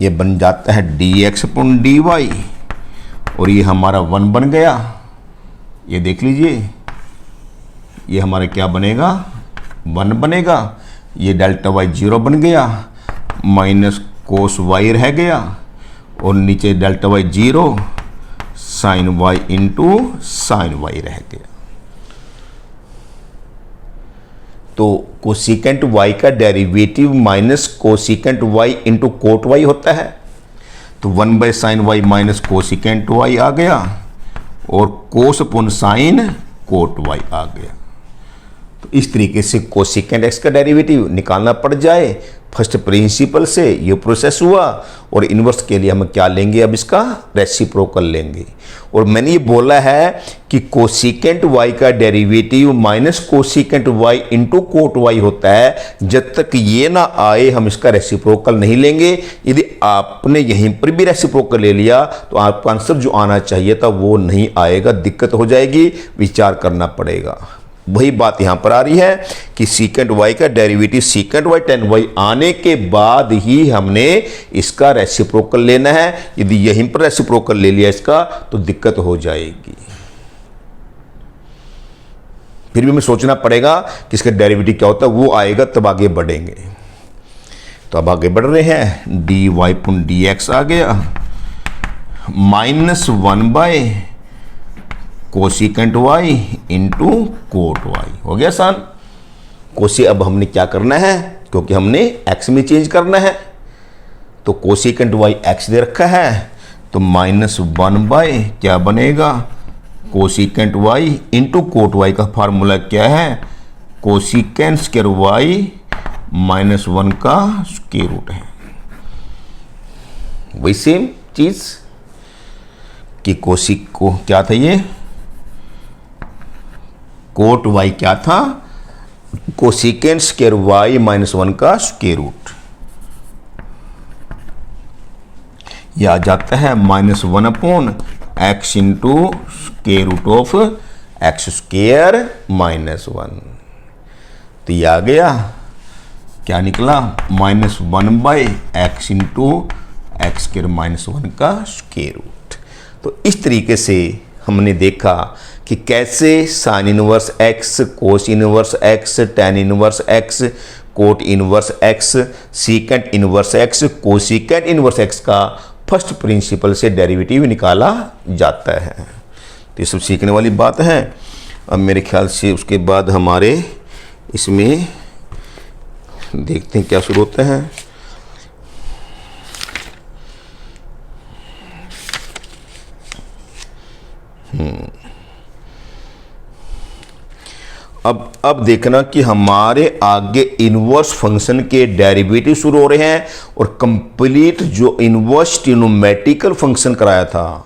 ये बन जाता है dx अपॉन dy और ये हमारा 1 बन गया। ये देख लीजिए, ये हमारा क्या बनेगा 1 बनेगा। ये डेल्टा वाई 0 बन गया, माइनस कोस वाई रह गया, और नीचे delta y 0 sine y into sine y रह गया। तो कोसिकेंट वाई का derivative minus cosecant y into cot y होता है। तो 1 by sine y minus cosecant y आ गया और cos upon sine cot y आ गया। तो इस तरीके से कोसिकेंट एक्स का डेरिवेटिव निकालना पड़ जाए फर्स्ट प्रिंसिपल से, ये प्रोसेस हुआ। और इन्वर्स के लिए हम क्या लेंगे, अब इसका रेसिप्रोकल लेंगे। और मैंने ये बोला है कि कोसिकेंट वाई का derivative minus cosecant y into cot y होता है। जब तक ये ना आए हम इसका रेसिप्रोकल नहीं लेंगे। यदि आपने यहीं पर भी रेसिप्रोकल ले लिया तो आपका आंसर जो आना चाहिए था वो नहीं आएगा, दिक्कत हो जाएगी, विचार करना पड़ेगा। वही बात यहां पर आ रही है कि सीकेंट वाई का derivative secant y tan y आने के बाद ही हमने इसका रेसिप्रोकल लेना है। यदि यहीं पर रेसिप्रोकल ले लिया इसका तो दिक्कत हो जाएगी। फिर भी हमें सोचना पड़ेगा कि इसका डेरिवेटिव क्या होता है, वो आएगा तब आगे बढ़ेंगे। तो अब आगे बढ़ रहे हैं, d y upon d x आ गया -1 by cosecant y into cot y हो गया आसान। कोसी अब हमने क्या करना है, क्योंकि हमने एक्स में चेंज करना है तो कोसिकेंट वाई एक्स दे रखा है। तो -1 बाय क्या बनेगा, cosecant y into cot y का फार्मूला क्या है, कोसिकेंट स्क्वायर वाई -1 का स्क्वायर रूट है। वही सेम चीज कि कोसिक को क्या था, ये कोट वाई क्या था, कोसिकेंट स्क्वायर वाई -1 का स्क्वायर रूट। यह आ जाता है -1 upon x into square root of x square -1। तो यह आ गया, क्या निकला, -1 by x into x square -1 का स्क्वायर रूट। तो इस तरीके से हमने देखा कि कैसे sign inverse x, cos inverse x, tan inverse x, cot inverse x, secant inverse x, cosecant inverse x का फर्स्ट प्रिंसिपल से डेरिवेटिव निकाला जाता है। तो ये सब सीखने वाली बात है। अब मेरे ख्याल से उसके बाद हमारे इसमें देखते हैं क्या शुरू होता है। अब देखना कि हमारे आगे इनवर्स फंक्शन के डेरिवेटिव शुरू हो रहे हैं और कंप्लीट जो इनवर्स ट्रिग्नोमेट्रिकल फंक्शन कराया था।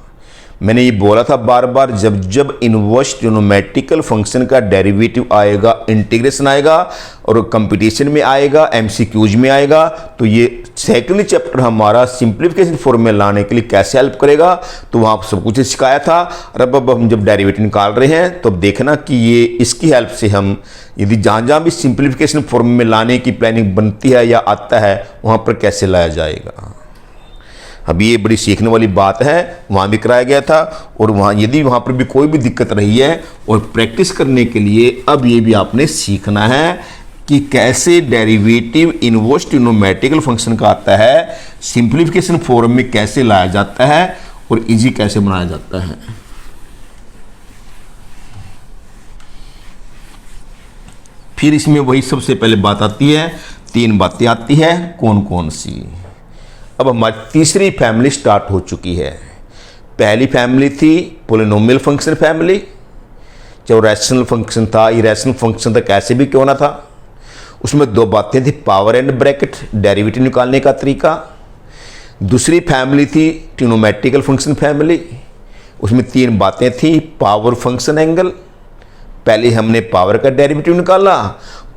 मैंने ये बोला था बार बार, जब जब इनवर्स ट्रिग्नोमेट्रिकल फंक्शन का डेरिवेटिव आएगा, इंटीग्रेशन आएगा और कंपटीशन में आएगा, एमसीक्यूज में आएगा, तो ये सेकंड चैप्टर हमारा सिंप्लीफिकेशन फॉर्म में लाने के लिए कैसे हेल्प करेगा, तो वहाँ सब कुछ सिखाया था। और अब हम जब डेरिवेटिव निकाल रहे हैं तो अब देखना कि ये इसकी हेल्प से हम यदि जहाँ भी सिंप्लीफिकेशन फॉर्म में लाने की प्लानिंग बनती है या आता है वहाँ पर कैसे लाया जाएगा। अब ये बड़ी सीखने वाली बात है, वहाँ भी कराया गया था। और वहाँ यदि वहाँ पर भी कोई भी दिक्कत रही है और प्रैक्टिस करने के लिए अब ये भी आपने सीखना है कि कैसे डेरिवेटिव इनवर्स ट्रिग्नोमेट्रिकल फंक्शन का आता है, सिंप्लीफिकेशन फॉर्म में कैसे लाया जाता है और इजी कैसे बनाया जाता है। फिर इसमें वही सबसे पहले बात आती है, 3 बातें आती है, कौन कौन सी। अब हमारी तीसरी फैमिली स्टार्ट हो चुकी है। पहली फैमिली थी पॉलिनोमियल फंक्शन फैमिली, जो रैशनल फंक्शन था, इरेशनल फंक्शन था, कैसे भी क्यों ना था। उसमें 2 बातें थी, पावर एंड ब्रैकेट, डेरिवेटिव निकालने का तरीका। दूसरी फैमिली थी ट्रिग्नोमेट्रिकल फंक्शन फैमिली, उसमें 3 बातें थी, पावर, फंक्शन, एंगल। पहले हमने पावर का डेरिवेटिव निकाला।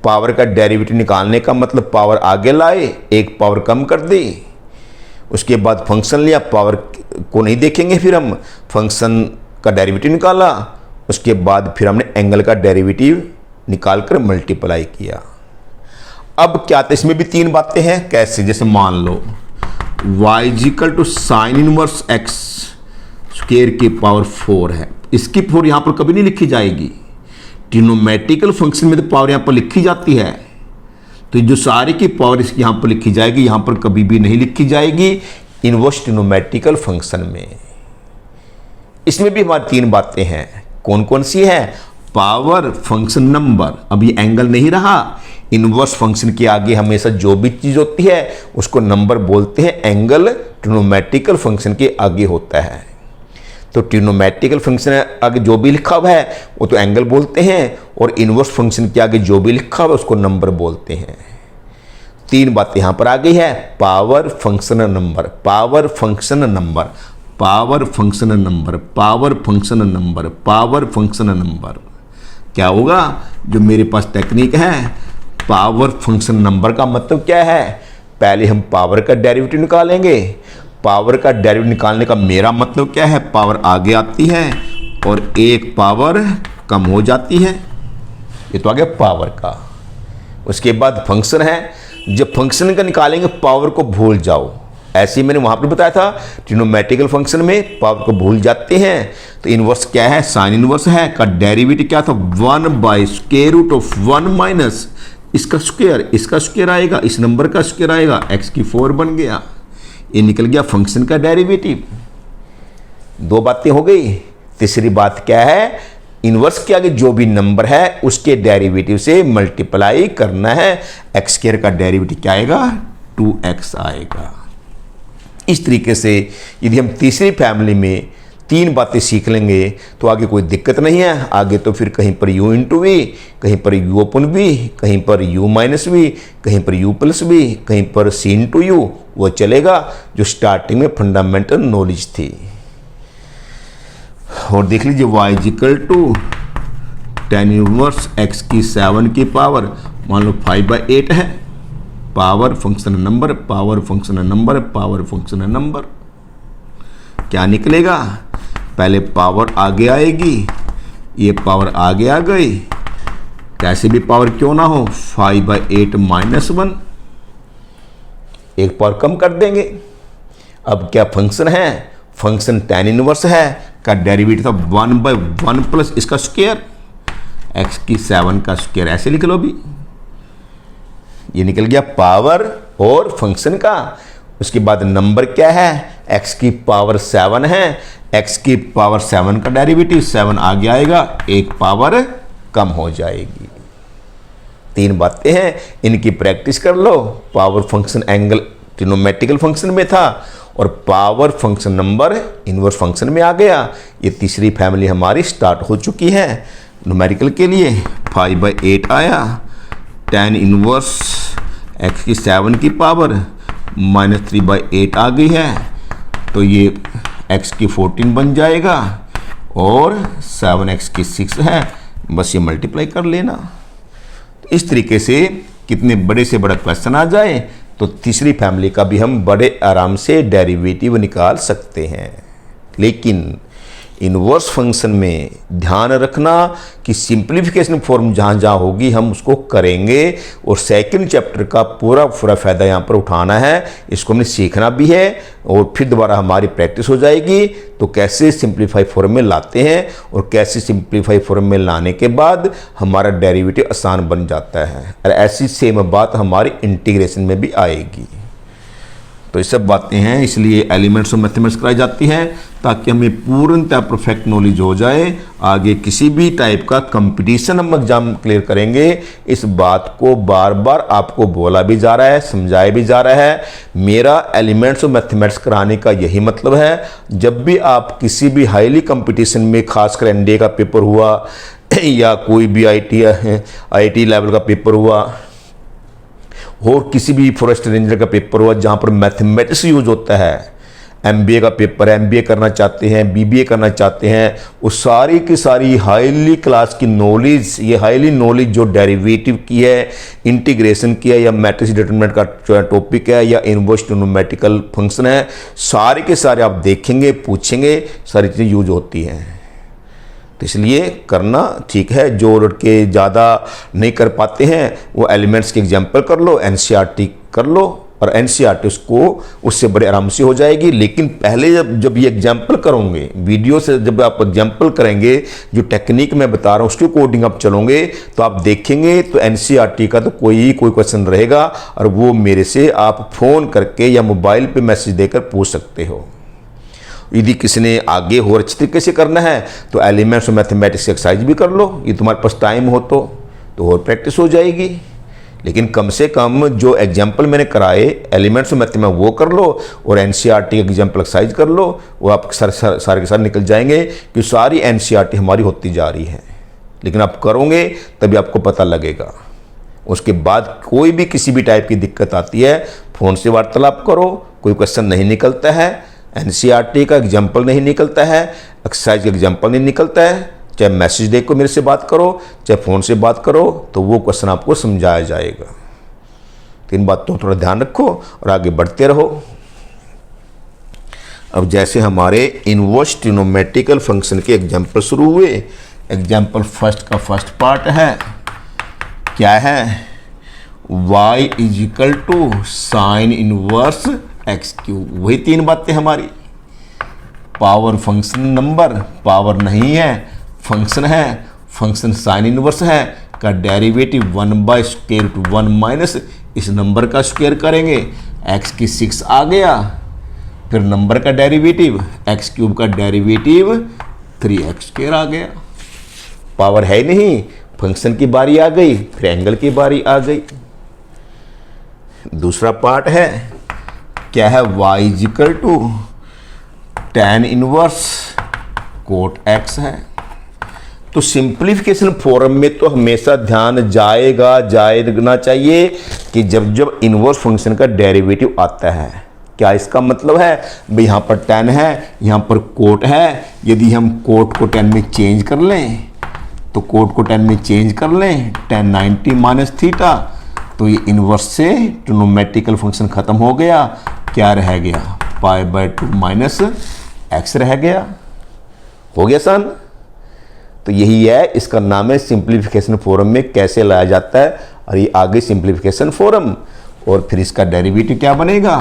पावर का डेरिवेटिव निकालने का मतलब पावर आगे लाए, एक पावर कम कर दी। उसके बाद फंक्शन लिया, पावर को नहीं देखेंगे, फिर हम फंक्शन का डेरिवेटिव निकाला। उसके बाद फिर हमने एंगल का डेरिवेटिव निकालकर मल्टीप्लाई किया। अब क्या था, इसमें भी 3 बातें हैं। कैसे, जैसे मान लो y equal to sine inverse x square की पावर 4 है। इसकी 4 यहाँ पर कभी नहीं लिखी जाएगी। ट्रिग्नोमेट्रिकल फंक्शन में तो पावर यहाँ पर लिखी जाती है, तो जो सारी की पावर इसकी यहाँ पर लिखी जाएगी, यहाँ पर कभी भी नहीं लिखी जाएगी इनवर्स ट्रिग्नोमेट्रिकल फंक्शन में। इसमें भी हमारी 3 बातें हैं। कौन कौन सी है? Power, function, number. अब ये एंगल नहीं रहा। इनवर्स फंक्शन के आगे हमेशा जो भी चीज होती है उसको नंबर बोलते हैं। एंगल ट्रिग्नोमेट्रिकल फंक्शन के आगे होता है। तो ट्रिग्नोमेट्रिकल फंक्शन आगे जो भी लिखा हुआ है वो तो एंगल बोलते हैं, और इनवर्स फंक्शन के आगे जो भी लिखा हुआ है उसको नंबर बोलते हैं। 3 बातें यहां पर आ गई है। Power, function, number. Power, function, number. Power, function, number. Power, function, number. Power, function, number. क्या होगा? जो मेरे पास टेक्निक है पावर, फंक्शन, नंबर का मतलब क्या है? पहले हम पावर का डेरिवेटिव निकालेंगे। पावर का डेरिवेटिव निकालने का मेरा मतलब क्या है? पावर आगे आती है और एक पावर कम हो जाती है। ये तो आ गया पावर का। उसके बाद फंक्शन है। जब फंक्शन का निकालेंगे पावर को भूल जाओ। ऐसे ही मैंने वहां पर बताया था ट्रिग्नोमेट्रिकल फंक्शन में पावर को भूल जाते हैं। तो इनवर्स क्या है? साइन इनवर्स है। का डेरिवेटिव क्या था? 1/√1 माइनस इसका स्क्वायर, इसका स्क्वायर आएगा, इस नंबर का स्क्वायर आएगा, x की 4 बन गया। ये निकल गया फंक्शन का डेरिवेटिव। 2 बातें हो गई। तीसरी बात क्या है? इनवर्स के आगे जो भी नंबर है उसके डेरिवेटिव से मल्टीप्लाई करना है। एक्स स्क्वायर का डेरिवेटिव क्या आएगा? 2x आएगा। इस तरीके से यदि हम तीसरी फैमिली में 3 बातें सीख लेंगे तो आगे कोई दिक्कत नहीं है। आगे तो फिर कहीं पर u इंटू वी, कहीं पर u अपन वी, कहीं पर u माइनस वी, कहीं पर u प्लस वी, कहीं पर c इंटू यू, वो चलेगा जो स्टार्टिंग में फंडामेंटल नॉलेज थी। और देख लीजिए y equal to tan inverse x की 7 की पावर मान लो 5/8 है। Power, function, number. Power, function, number. Power, function, number. क्या निकलेगा? पहले पावर आगे आएगी, ये पावर आगे आ गई। कैसे भी पावर क्यों ना हो, 5/8 माइनस 1, एक पावर कम कर देंगे। अब क्या फंक्शन है? फंक्शन tan इनवर्स है का डेरिवेटिव था 1/1 प्लस इसका स्क्वायर, x की 7 का स्क्वायर। ऐसे लिख लो भी। ये निकल गया पावर और फंक्शन का। उसके बाद नंबर क्या है? x की पावर 7 है। x की पावर 7 का डेरिवेटिव 7 आगे आएगा, एक पावर कम हो जाएगी। 3 बातें हैं, इनकी प्रैक्टिस कर लो। Power function angle trigonometrical function में था और power function number inverse function में आ गया। ये तीसरी फैमिली हमारी स्टार्ट हो चुकी है न्यूमेरिकल के लिए। 5/8 आया, tan इनवर्स x की 7 की पावर माइनस 3/8 आ गई है, तो ये x की 14 बन जाएगा और 7x की 6 है। बस ये मल्टीप्लाई कर लेना। तो इस तरीके से कितने बड़े से बड़ा क्वेश्चन आ जाए तो तीसरी फैमिली का भी हम बड़े आराम से डेरिवेटिव निकाल सकते हैं। लेकिन इनवर्स फंक्शन में ध्यान रखना कि सिंप्लीफिकेशन फॉर्म जहाँ जहाँ होगी हम उसको करेंगे और सेकंड चैप्टर का पूरा फ़ायदा यहाँ पर उठाना है। इसको हमने सीखना भी है और फिर दोबारा हमारी प्रैक्टिस हो जाएगी। तो कैसे सिंप्लीफाई फॉर्म में लाते हैं और कैसे सिंप्लीफाई फॉर्म में लाने के बाद हमारा डेरिवेटिव आसान बन जाता है। और ऐसी सेम बात हमारी इंटीग्रेशन में भी आएगी। तो ये सब बातें हैं, इसलिए एलिमेंट्स ऑफ मैथमेटिक्स कराई जाती हैं ताकि हमें पूर्णतः परफेक्ट नॉलेज हो जाए। आगे किसी भी टाइप का कंपटीशन हम एग्जाम क्लियर करेंगे। इस बात को बार बार आपको बोला भी जा रहा है, समझाया भी जा रहा है। मेरा एलिमेंट्स ऑफ मैथमेटिक्स कराने का यही मतलब है। जब भी आप किसी भी हाईली कंपटीशन में, खासकर एनडीए का पेपर हुआ या कोई भी आईटी लेवल का पेपर हुआ और किसी भी फॉरेस्ट रेंजर का पेपर हुआ जहाँ पर मैथमेटिक्स यूज होता है, एमबीए का पेपर, एमबीए करना चाहते हैं, बीबीए करना चाहते हैं, वो सारी की सारी हाईली क्लास की नॉलेज, ये हाईली नॉलेज जो डेरिवेटिव की है, इंटीग्रेशन की है, या मैट्रिक्स डिटरमिनेंट का टॉपिक है, या इनवर्स ट्रिग्नोमेट्रिकल फंक्शन है, सारे के सारे आप देखेंगे, पूछेंगे, सारी चीज़ें यूज होती हैं। तो इसलिए करना ठीक है। जो लड़के ज़्यादा नहीं कर पाते हैं वो एलिमेंट्स के एग्जाम्पल कर लो, एनसीईआरटी कर लो, और एनसीईआरटी उसको उससे बड़े आराम से हो जाएगी। लेकिन पहले जब ये एग्जाम्पल करोगे, वीडियो से जब आप एग्जाम्पल करेंगे, जो टेक्निक मैं बता रहा हूँ उसकी कोडिंग आप चलोगे तो आप देखेंगे तो एनसीईआरटी का तो कोई क्वेश्चन रहेगा और वो मेरे से आप फ़ोन करके या मोबाइल पे मैसेज देकर पूछ सकते हो। यदि किसी ने आगे हो अच्छी तरीके से करना है तो एलिमेंट्स ऑफ मैथमेटिक्स एक्सरसाइज भी कर लो, ये तुम्हारे पास टाइम हो तो और प्रैक्टिस हो जाएगी। लेकिन कम से कम जो एग्जाम्पल मैंने कराए एलिमेंट्स ऑफ मैथमेटिक्स वो कर लो और एनसीईआरटी एग्जाम्पल एक्सरसाइज कर लो, वो आप सारे के सारे निकल जाएंगे कि सारी एनसीईआरटी हमारी होती जा रही है। लेकिन आप करोगे तभी आपको पता लगेगा। उसके बाद कोई भी किसी भी टाइप की दिक्कत आती है फ़ोन से वार्तालाप करो, कोई क्वेश्चन नहीं निकलता है, एनसीईआरटी का एग्जाम्पल नहीं निकलता है, एक्सरसाइज का एग्जाम्पल नहीं निकलता है, चाहे मैसेज देख को मेरे से बात करो चाहे फ़ोन से बात करो, तो वो क्वेश्चन आपको समझाया जाएगा। तो इन बातों का थोड़ा ध्यान रखो और आगे बढ़ते रहो। अब जैसे हमारे इनवर्स ट्रिग्नोमेट्रिकल फंक्शन के एग्जाम्पल शुरू हुए, एग्जाम्पल फर्स्ट का फर्स्ट पार्ट है, क्या है, y is equal to sine inverse x cube. वही तीन बातें हमारी, पावर फंक्शन नंबर, पावर नहीं है, फंक्शन है, फंक्शन साइन इनवर्स है का डेरिवेटिव 1/√1 माइनस इस नंबर का स्क्वायर करेंगे, x की 6 आ गया, फिर नंबर का डेरिवेटिव x क्यूब का डेरिवेटिव 3x² आ गया। पावर है नहीं, फंक्शन की बारी आ गई, फिर एंगल की बारी आ गई। दूसरा पार्ट है, क्या है, y is equal to tan inverse cot x है। तो सिंप्लीफिकेशन फॉर्म में तो हमेशा ध्यान जाना चाहिए कि जब जब इनवर्स फंक्शन का डेरिवेटिव आता है, क्या इसका मतलब है भाई यहाँ पर tan है, यहाँ पर कोट है, यदि हम कोट को tan में चेंज कर लें तो कोट को tan में चेंज कर लें tan 90 माइनस थीटा, तो ये इनवर्स से ट्रिग्नोमेट्रिकल फंक्शन खत्म हो गया, क्या रह गया, π/2 माइनस x रह गया। हो गया सन। तो यही है, इसका नाम है सिंप्लीफिकेशन फॉर्म में कैसे लाया जाता है, और ये आगे सिंप्लीफिकेशन फॉर्म, और फिर इसका डेरिवेटिव क्या बनेगा,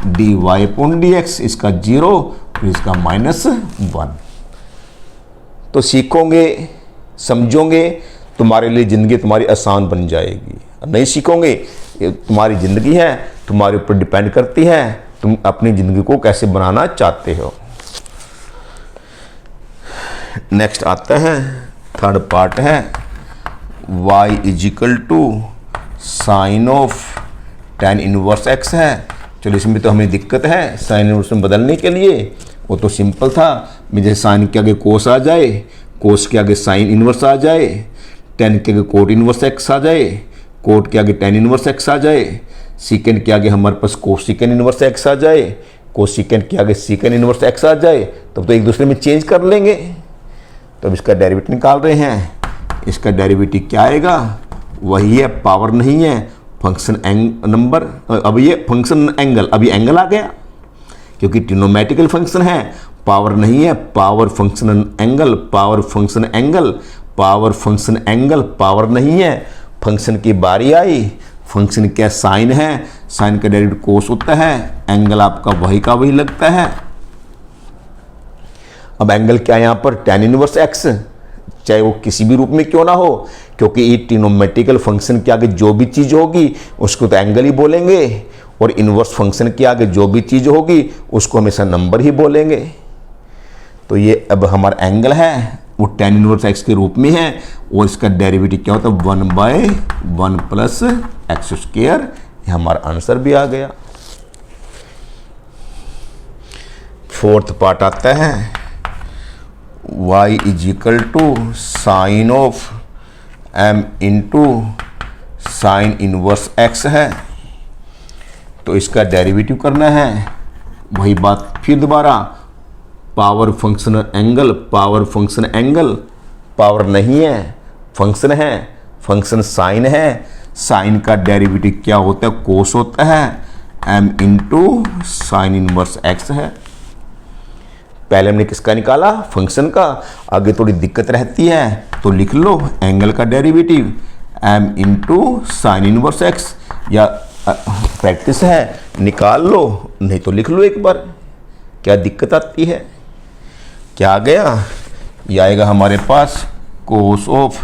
dy/dx, इसका 0 फिर इसका -1। तो सीखोगे समझोगे तुम्हारे लिए ज़िंदगी तुम्हारी आसान बन जाएगी। नहीं सीखोगे, ये तुम्हारी ज़िंदगी है, तुम्हारे ऊपर डिपेंड करती है तुम अपनी ज़िंदगी को कैसे बनाना चाहते हो। नेक्स्ट आता है, थर्ड पार्ट है, y is equal to sine of tan inverse x है। चलो इसमें तो हमें दिक्कत है साइन इनवर्स में बदलने के लिए, वो तो सिंपल था, मुझे साइन के आगे कोस आ जाए, कोस के आगे साइन इनवर्स आ जाए, tan के आगे कोट इनवर्स x आ जाए, कोट के आगे tan इनवर्स x आ जाए, सीकेंड के आगे हमारे पास कोसिकेंड इनवर्स x आ जाए, कोसिकेंड के आगे सीकेंड इनवर्स x आ जाए, तब तो एक दूसरे में चेंज कर लेंगे। तो अब इसका डेरिवेटिव निकाल रहे हैं, इसका डेरिवेटिव क्या आएगा, वही है, पावर नहीं है, फंक्शन नंबर, अब ये फंक्शन एंगल, अभी एंगल आ गया क्योंकि ट्रिग्नोमेट्रिकल फंक्शन है, पावर नहीं है, power function angle, power function angle, power function angle, power नहीं है, फंक्शन की बारी आई, फंक्शन क्या साइन है, साइन का डेरिवेटिव कोस होता है, एंगल आपका वही का वही लगता है। अब एंगल क्या है यहाँ पर, tan इनवर्स x, चाहे वो किसी भी रूप में क्यों ना हो, क्योंकि ये ट्रिग्नोमेट्रिकल फंक्शन के आगे जो भी चीज़ होगी उसको तो एंगल ही बोलेंगे, और इनवर्स फंक्शन के आगे जो भी चीज़ होगी उसको हमेशा नंबर ही बोलेंगे। तो ये अब हमारा एंगल है वो tan इनवर्स x के रूप में है, और इसका डेरिवेटिव क्या होता है, 1/1 प्लस x²। ये हमारा आंसर भी आ गया। फोर्थ पार्ट आता है, y is equal to sine of m into sine inverse x है। तो इसका डेरिवेटिव करना है, वही बात फिर दोबारा, power function angle, power function angle, power नहीं है, फंक्शन है, फंक्शन साइन है, साइन का डेरिवेटिव क्या होता है, कोस होता है, m into sine inverse x है। पहले हमने किसका निकाला, फंक्शन का, आगे थोड़ी दिक्कत रहती है तो लिख लो एंगल का derivative m into sine inverse x, या प्रैक्टिस है निकाल लो, नहीं तो लिख लो एक बार, क्या दिक्कत आती है। क्या आ गया, ये आएगा हमारे पास cos of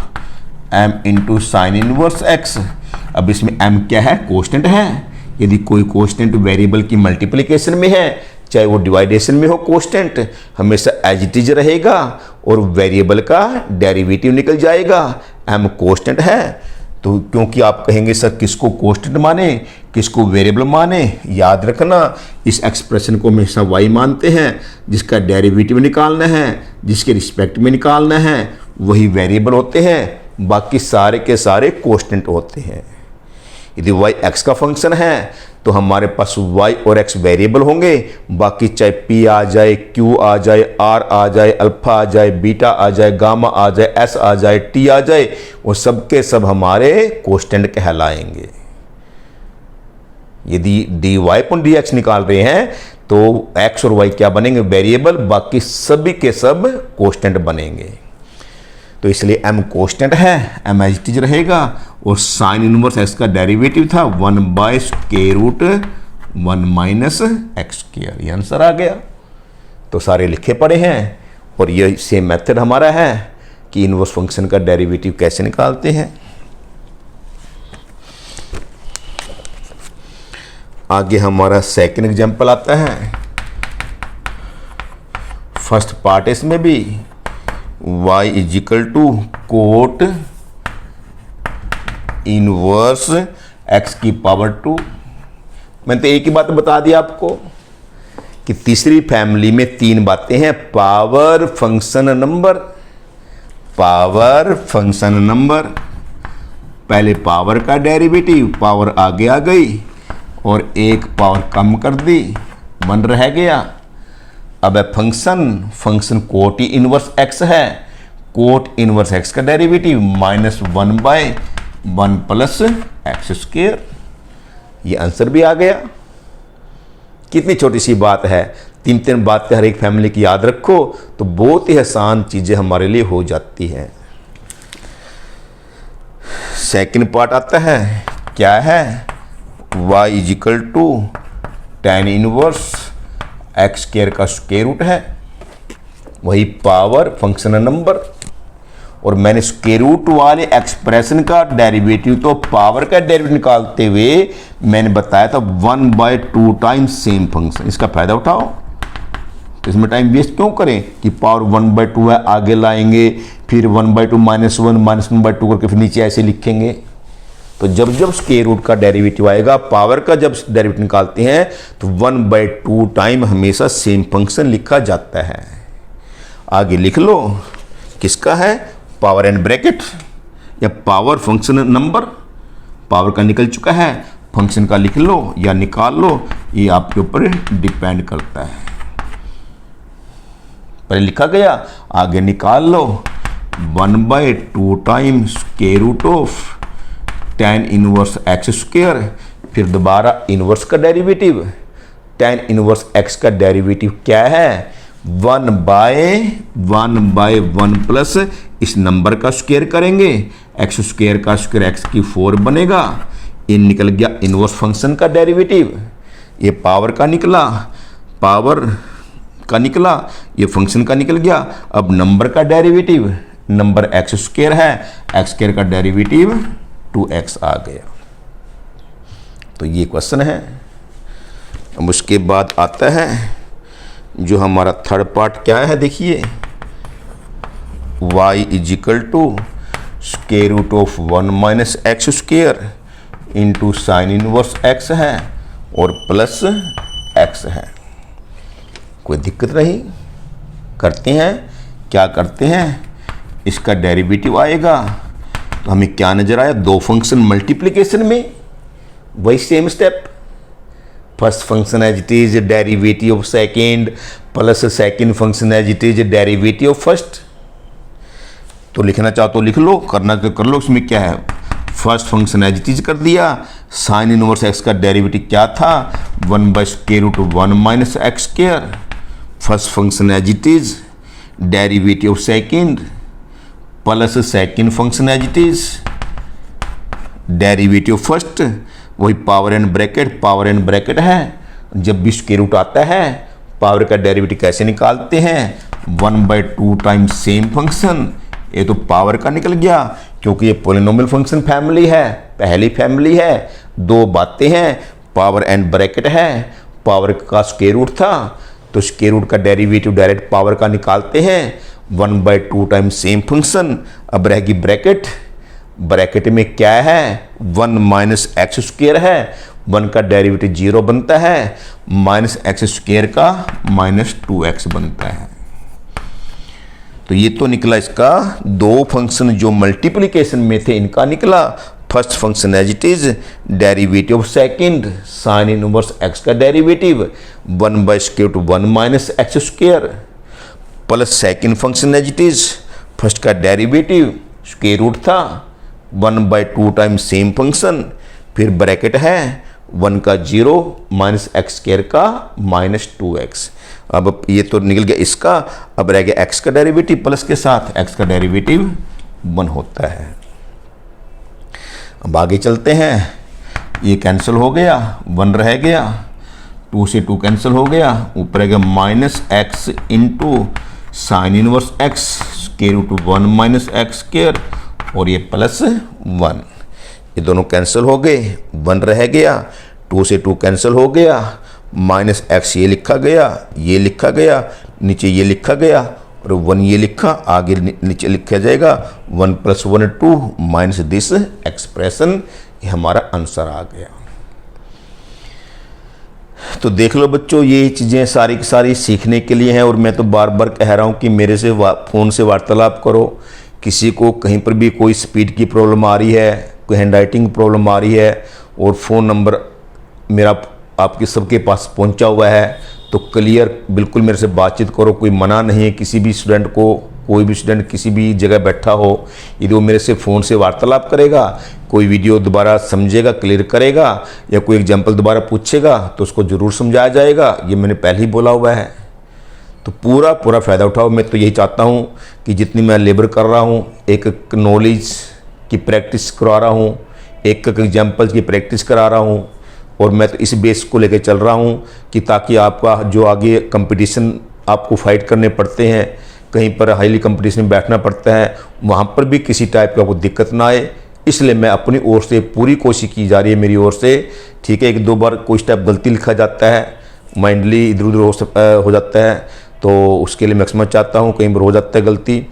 m into sine inverse x। अब इसमें m क्या है, कोस्टेंट है, यदि कोई कोस्टेंट वेरिएबल की मल्टीप्लिकेशन में है, चाहे वो डिवाइडेशन में हो कोस्टेंट, हमेशा एज इट इज रहेगा और वेरिएबल का डेरिवेटिव निकल जाएगा। m कोस्टेंट है तो क्योंकि आप कहेंगे सर किसको कोस्टेंट माने किसको वेरिएबल माने, याद रखना इस एक्सप्रेशन को हमेशा y मानते हैं, जिसका डेरिवेटिव निकालना है जिसके रिस्पेक्ट में निकालना है वही वेरिएबल होते हैं, बाकी सारे के सारे कोस्टेंट होते हैं। यदि y x का फंक्शन है तो हमारे पास y और x वेरिएबल होंगे, बाकी चाहे p आ जाए, q आ जाए, r आ जाए, अल्फा आ जाए, बीटा आ जाए, गामा आ जाए, s आ जाए, t आ जाए, वो सब के सब हमारे कोस्टेंट कहलाएंगे। यदि dy पर dx निकाल रहे हैं तो x और y क्या बनेंगे, वेरिएबल, बाकी सभी के सब कोस्टेंट बनेंगे। तो इसलिए m कोस्टेंट है, m एज इट इज रहेगा और साइन इनवर्स x का डेरिवेटिव था 1/√1 माइनस एक्स स्क्वायर, ये आंसर आ गया। तो सारे लिखे पड़े हैं और ये सेम मेथड हमारा है कि इनवर्स फंक्शन का डेरिवेटिव कैसे निकालते हैं। आगे हमारा सेकंड एग्जांपल आता है। फर्स्ट पार्ट इसमें भी y is equal to cot inverse x की पावर 2। मैंने तो एक ही बात बता दी आपको कि तीसरी फैमिली में तीन बातें हैं, power function number, power function number, पहले पावर का डेरिवेटिव, पावर आगे आ गई और एक पावर कम कर दी, 1 रह गया। अब है function, function coat inverse x है, कोट इनवर्स x का डेरिवेटिव -1/1 प्लस एक्स स्क्वायर, ये आंसर भी आ गया। कितनी छोटी सी बात है, तीन तीन बातें हर एक फैमिली की याद रखो तो बहुत ही आसान चीजें हमारे लिए हो जाती हैं। सेकंड पार्ट आता है, क्या है, y is equal to tan inverse x square का स्क्वायर रूट है, वही पावर फंक्शन नंबर, और मैंने स्क्वायर रूट वाले एक्सप्रेशन का डेरिवेटिव तो पावर का डेरिवेटिव निकालते हुए मैंने बताया था 1/2 टाइम्स सेम फंक्शन। इसका फायदा उठाओ, तो इसमें टाइम वेस्ट क्यों करें कि पावर 1/2 है, आगे लाएंगे फिर 1/2 -1 -1/2 करके फिर नीचे ऐसे लिखेंगे। तो जब जब स्क्वायर रूट का डेरिवेटिव आएगा, पावर का जब डेरिवेटिव निकालते हैं तो 1/2 टाइम हमेशा सेम फंक्शन लिखा जाता है। आगे लिख लो किसका है, पावर एंड ब्रैकेट या पावर फंक्शन नंबर, पावर का निकल चुका है, फंक्शन का लिख लो या निकाल लो, ये आपके ऊपर डिपेंड करता है। पहले लिखा गया, आगे निकाल लो, 1/2 time square root of tan inverse x square, फिर दोबारा इनवर्स का डेरिवेटिव, tan इनवर्स x का डेरिवेटिव क्या है, 1/1 प्लस इस नंबर का स्क्वायर करेंगे, एक्स स्क्वायर का स्क्वायर एक्स की 4 बनेगा, ये निकल गया इनवर्स फंक्शन का डेरिवेटिव, ये पावर का निकला, पावर का निकला, ये फंक्शन का निकल गया। अब नंबर का डेरिवेटिव, नंबर एक्स स्क्वायर है, एक्स स्क्वायर का डेरिवेटिव 2x आ गया। तो ये क्वेश्चन है। अब उसके बाद आता है जो हमारा थर्ड पार्ट, क्या है देखिए, y is equal to square root of 1 minus x square into sine inverse x है और प्लस x है। कोई दिक्कत नहीं, करते हैं, क्या करते हैं, इसका डेरिवेटिव आएगा तो हमें क्या नजर आया, दो फंक्शन मल्टीप्लिकेशन में वही same step, first function as it is derivative of second plus second function as it is derivative of first. तो लिखना चाहो तो लिख लो, करना तो कर लो। इसमें क्या है, first function as it is कर दिया, साइन इनवर्स एक्स का डेरिवेटिव क्या था, 1/√1 minus x square, first function as it is derivative of second plus second function as it is derivative first, वही power and bracket, power and bracket है। जब भी square root आता है power का डेरिवेटिव कैसे निकालते हैं, 1/2 टाइम्स सेम फंक्शन, ये तो पावर का निकल गया क्योंकि ये पॉलिनोमियल फंक्शन फैमिली है, पहली फैमिली है, दो बातें हैं, पावर एंड ब्रैकेट है, पावर का स्क्वायर रूट था, तो स्क्वायर रूट का डेरिवेटिव डायरेक्ट पावर का निकालते हैं, 1/2 टाइम्स सेम फंक्शन। अब रहेगी ब्रैकेट, ब्रैकेट में क्या है 1 माइनस एक्स स्क्वायर है, 1 का डेरिवेटिव 0 बनता है, माइनस एक्स स्क्वायर का माइनस 2x बनता है। तो ये तो निकला इसका दो फंक्शन जो मल्टीप्लिकेशन में थे इनका निकला। First function as it is, derivative of second sine inverse x का derivative 1/√1 minus x square, plus second function as it is, first का डेरिवेटिव स्क्वायर रूट था 1/2 टाइम्स सेम फंक्शन, फिर ब्रैकेट है 1 का 0 माइनस एक्स स्क्वायर का minus 2x। अब ये तो निकल गया इसका, अब रह गया x का डेरिवेटिव प्लस के साथ x का डेरिवेटिव 1 होता है। अब आगे चलते हैं, ये कैंसिल हो गया, 1 रह गया, 2 से 2 कैंसिल हो गया, ऊपर रह गया minus x into sine inverse x square root 1 minus x square, और ये प्लस 1, ये दोनों कैंसिल हो गए, 1 रह गया, 2 से 2 कैंसिल हो गया, माइनस एक्स ये लिखा गया, ये लिखा गया, नीचे ये लिखा गया, और 1 ये लिखा, आगे नीचे लिखा जाएगा 1 + 1 2 माइनस दिस एक्सप्रेशन, ये हमारा आंसर आ गया। तो देख लो बच्चों, ये चीज़ें सारी की सारी सीखने के लिए हैं, और मैं तो बार बार कह रहा हूँ कि मेरे से फ़ोन से वार्तालाप करो। किसी को कहीं पर भी कोई स्पीड की प्रॉब्लम आ रही है, कोई हैंडराइटिंग प्रॉब्लम आ रही है, और फ़ोन नंबर मेरा आपके सबके पास पहुंचा हुआ है, तो क्लियर बिल्कुल मेरे से बातचीत करो। कोई मना नहीं है किसी भी स्टूडेंट को, कोई भी स्टूडेंट किसी भी जगह बैठा हो, यदि वो मेरे से फ़ोन से वार्तालाप करेगा, कोई वीडियो दोबारा समझेगा, क्लियर करेगा, या कोई एग्जाम्पल दोबारा पूछेगा, तो उसको ज़रूर समझाया जाएगा, ये मैंने पहले ही बोला हुआ है। तो पूरा फ़ायदा उठाओ। मैं तो यही चाहता हूँ कि जितनी मैं लेबर कर रहा हूँ, एक नॉलेज की प्रैक्टिस करवा रहा हूँ, एक एग्जाम्पल की प्रैक्टिस करा रहा हूँ, और मैं तो इस बेस को लेकर चल रहा हूँ कि ताकि आपका जो आगे कंपटीशन आपको फाइट करने पड़ते हैं, कहीं पर हाईली कंपटीशन में बैठना पड़ता है, वहाँ पर भी किसी टाइप का कोई दिक्कत ना आए। इसलिए मैं अपनी ओर से पूरी कोशिश की जा रही है मेरी ओर से। ठीक है, 1-2 बार कोई स्टेप गलती लिखा जाता है, माइंडली इधर उधर हो जाता है, तो उसके लिए मैं क्षमा चाहता हूँ, कहीं पर हो जाता है गलती।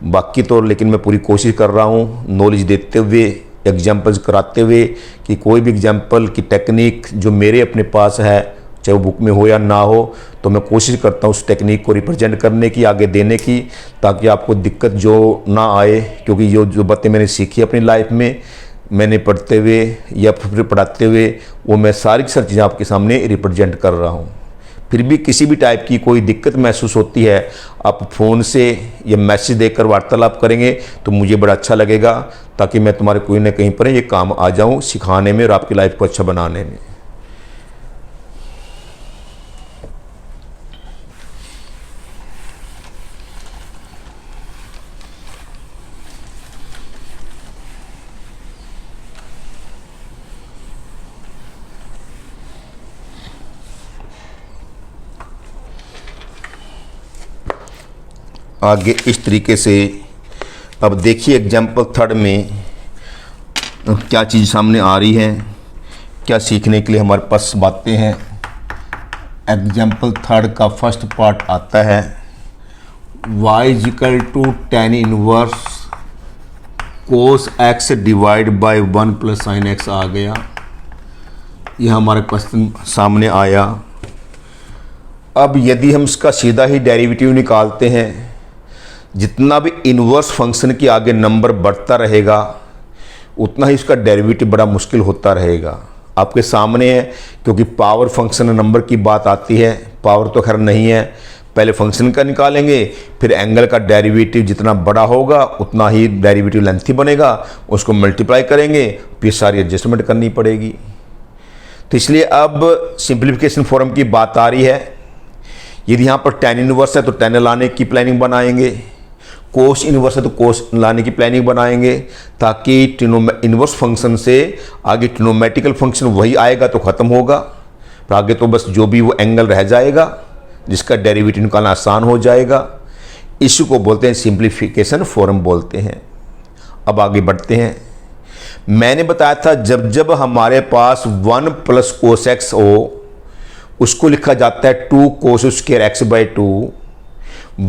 बाकी तो लेकिन मैं पूरी कोशिश कर रहा हूँ नॉलेज देते हुए, एग्जाम्पल्स कराते हुए, कि कोई भी एग्जाम्पल की टेक्निक जो मेरे अपने पास है, चाहे वो बुक में हो या ना हो, तो मैं कोशिश करता हूँ उस टेक्निक को रिप्रेजेंट करने की, आगे देने की, ताकि आपको दिक्कत जो ना आए। क्योंकि जो बातें मैंने सीखी अपनी लाइफ में, मैंने पढ़ते हुए या फिर पढ़ाते हुए, वो मैं सारी चीज़ें आपके सामने रिप्रेजेंट कर रहा हूँ। फिर भी किसी भी टाइप की कोई दिक्कत महसूस होती है, आप फ़ोन से या मैसेज देकर वार्तालाप करेंगे तो मुझे बड़ा अच्छा लगेगा, ताकि मैं तुम्हारे कोई ना कहीं पर ये काम आ जाऊँ सिखाने में और आपकी लाइफ को अच्छा बनाने में। आगे इस तरीके से अब देखिए एग्जाम्पल 3 में क्या चीज़ सामने आ रही है, क्या सीखने के लिए हमारे पास बातें हैं। एग्जाम्पल 3 का फर्स्ट पार्ट आता है y = tan inverse cos x divide by 1 + sin x आ गया। यह हमारा क्वेश्चन सामने आया। अब यदि हम इसका सीधा ही डेरिवेटिव निकालते हैं, जितना भी इन्वर्स फंक्शन के आगे नंबर बढ़ता रहेगा उतना ही इसका डेरिवेटिव बड़ा मुश्किल होता रहेगा। आपके सामने है, क्योंकि पावर फंक्शन नंबर की बात आती है, पावर तो खैर नहीं है, पहले फंक्शन का निकालेंगे, फिर एंगल का डेरिवेटिव जितना बड़ा होगा उतना ही डेरिवेटिव लेंथी बनेगा, उसको मल्टीप्लाई करेंगे, फिर सारी एडजस्टमेंट करनी पड़ेगी। तो इसलिए अब सिंप्लीफिकेशन फॉर्म की बात आ रही है। यदि यहाँ पर tan इनवर्स है तो tan लाने की प्लानिंग बनाएंगे, कोस इनवर्स है तो कोस लाने की प्लानिंग बनाएंगे, ताकि इनवर्स फंक्शन से आगे ट्रिग्नोमेट्रिकल फंक्शन वही आएगा तो ख़त्म होगा, तो आगे तो बस जो भी वो एंगल रह जाएगा जिसका डेरिवेटिव निकालना आसान हो जाएगा। इसी को बोलते हैं सिंप्लीफिकेशन फॉर्म बोलते हैं। अब आगे बढ़ते हैं। मैंने बताया था जब जब हमारे पास 1 + cos x हो, उसको लिखा जाता है 2 cos square x by 2।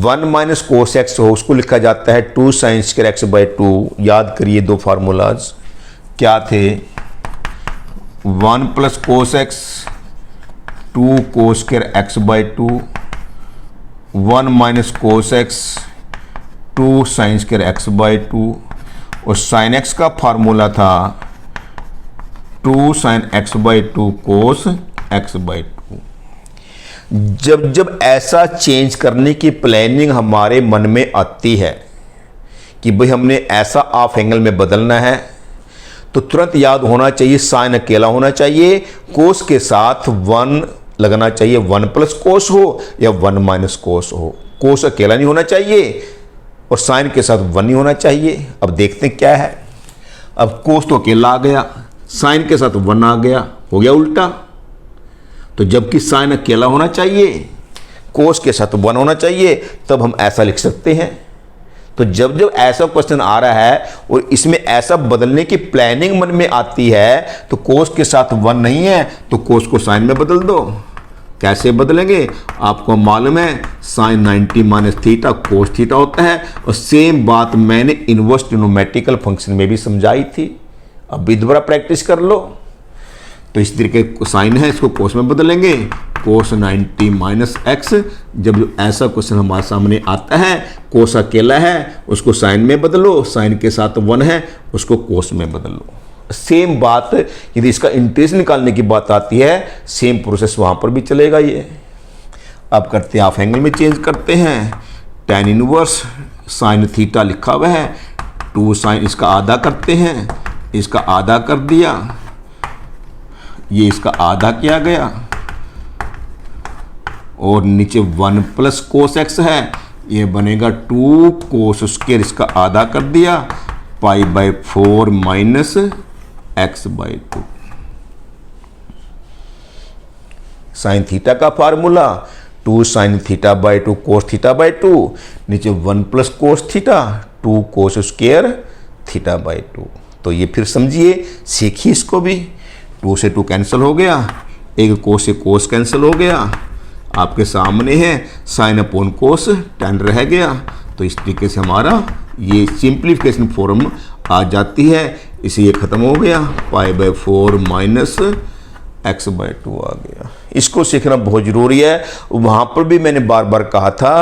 1 minus cos x हो उसको लिखा जाता है 2 साइन स्क्वायर एक्स बाई 2। याद करिए दो फार्मूलाज क्या थे, 1 plus cos x 2 cos square x by 2, 1 minus cos x 2 sine square x by 2, और साइन एक्स का फार्मूला था 2 sine x by 2 cos x by 2। जब जब ऐसा चेंज करने की प्लानिंग हमारे मन में आती है कि भाई हमने ऐसा ऑफ एंगल में बदलना है, तो तुरंत याद होना चाहिए साइन अकेला होना चाहिए, कोस के साथ 1 लगना चाहिए, 1 प्लस कोस हो या 1 माइनस कोस हो। कोस अकेला नहीं होना चाहिए और साइन के साथ 1 नहीं होना चाहिए। अब देखते हैं क्या है। अब कोस तो अकेला आ गया, साइन के साथ 1 आ गया, हो गया उल्टा। तो जबकि साइन अकेला होना चाहिए, कोस के साथ 1 होना चाहिए, तब हम ऐसा लिख सकते हैं। तो जब जब ऐसा क्वेश्चन आ रहा है और इसमें ऐसा बदलने की प्लानिंग मन में आती है, तो कोस के साथ 1 नहीं है तो कोस को साइन में बदल दो। कैसे बदलेंगे आपको मालूम है, sine 90 minus theta cos theta होता है। और सेम बात मैंने इनवर्स ट्रिग्नोमेट्रिकल फंक्शन में भी समझाई थी, अब भी दोबारा प्रैक्टिस कर लो। तो इस तरीके का साइन है, इसको कोस में बदलेंगे, कोस 90 माइनस एक्स। जब ऐसा क्वेश्चन हमारे सामने आता है, कोस अकेला है उसको साइन में बदलो, साइन के साथ 1 है उसको कोस में बदल लो। सेम बात यदि इसका इंटीग्रेशन निकालने की बात आती है, सेम प्रोसेस वहाँ पर भी चलेगा। ये अब करते हैं, हाफ एंगल में चेंज करते हैं। tan इनवर्स साइन थीटा लिखा हुआ है, 2 साइन, इसका आधा करते हैं, इसका आधा कर दिया, ये इसका आधा किया गया, और नीचे 1 प्लस कोस एक्स है, ये बनेगा 2 कोस स्क्वायर, इसका आधा कर दिया, pi by 4 minus x by 2। Sine theta का formula 2 sine theta by 2 cos theta by 2, नीचे 1 plus cos theta 2 cos square theta by 2। तो ये फिर समझिए, सीखिए इसको भी। 2 से 2 कैंसिल हो गया, एक कोस से कोस कैंसिल हो गया, आपके सामने है साइन अपॉन कोस, tan रह गया। तो इस तरीके से हमारा ये सिंप्लीफिकेशन फॉर्म आ जाती है। इसे ये खत्म हो गया, पाई बाई 4 माइनस एक्स बाई 2 आ गया। इसको सीखना बहुत जरूरी है। वहां पर भी मैंने बार बार कहा था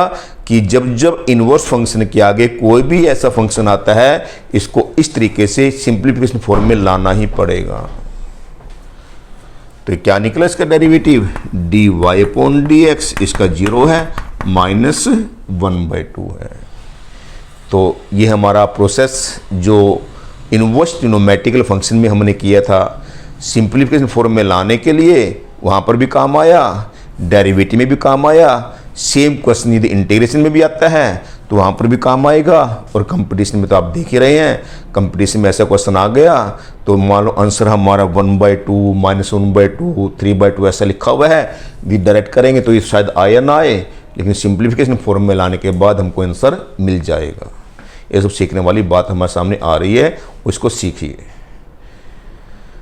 कि जब जब इनवर्स फंक्शन के आगे कोई भी ऐसा फंक्शन आता है, इसको इस तरीके से सिंप्लीफिकेशन फॉर्म में लाना ही पड़ेगा। तो क्या निकला इसका डेरिवेटिव, dy अपॉन dx, इसका 0 है, माइनस 1/2 है। तो ये हमारा प्रोसेस जो इनवर्स ट्रिग्नोमेट्रिकल फंक्शन में हमने किया था, सिंप्लीफिकेशन फॉर्म में लाने के लिए वहाँ पर भी काम आया, डेरिवेटिव में भी काम आया। सेम क्वेश्चन यदि इंटीग्रेशन में भी आता है तो वहाँ पर भी काम आएगा। और कंपटीशन में तो आप देख ही रहे हैं, कंपटीशन में ऐसा क्वेश्चन आ गया तो मान लो आंसर हमारा 1/2 माइनस 1/2 3/2 ऐसा लिखा हुआ है, यदि डायरेक्ट करेंगे तो ये शायद आए ना आए, लेकिन सिंप्लीफिकेशन फॉर्म में लाने के बाद हमको आंसर मिल जाएगा। ये सब सीखने वाली बात हमारे सामने आ रही है, उसको सीखिए।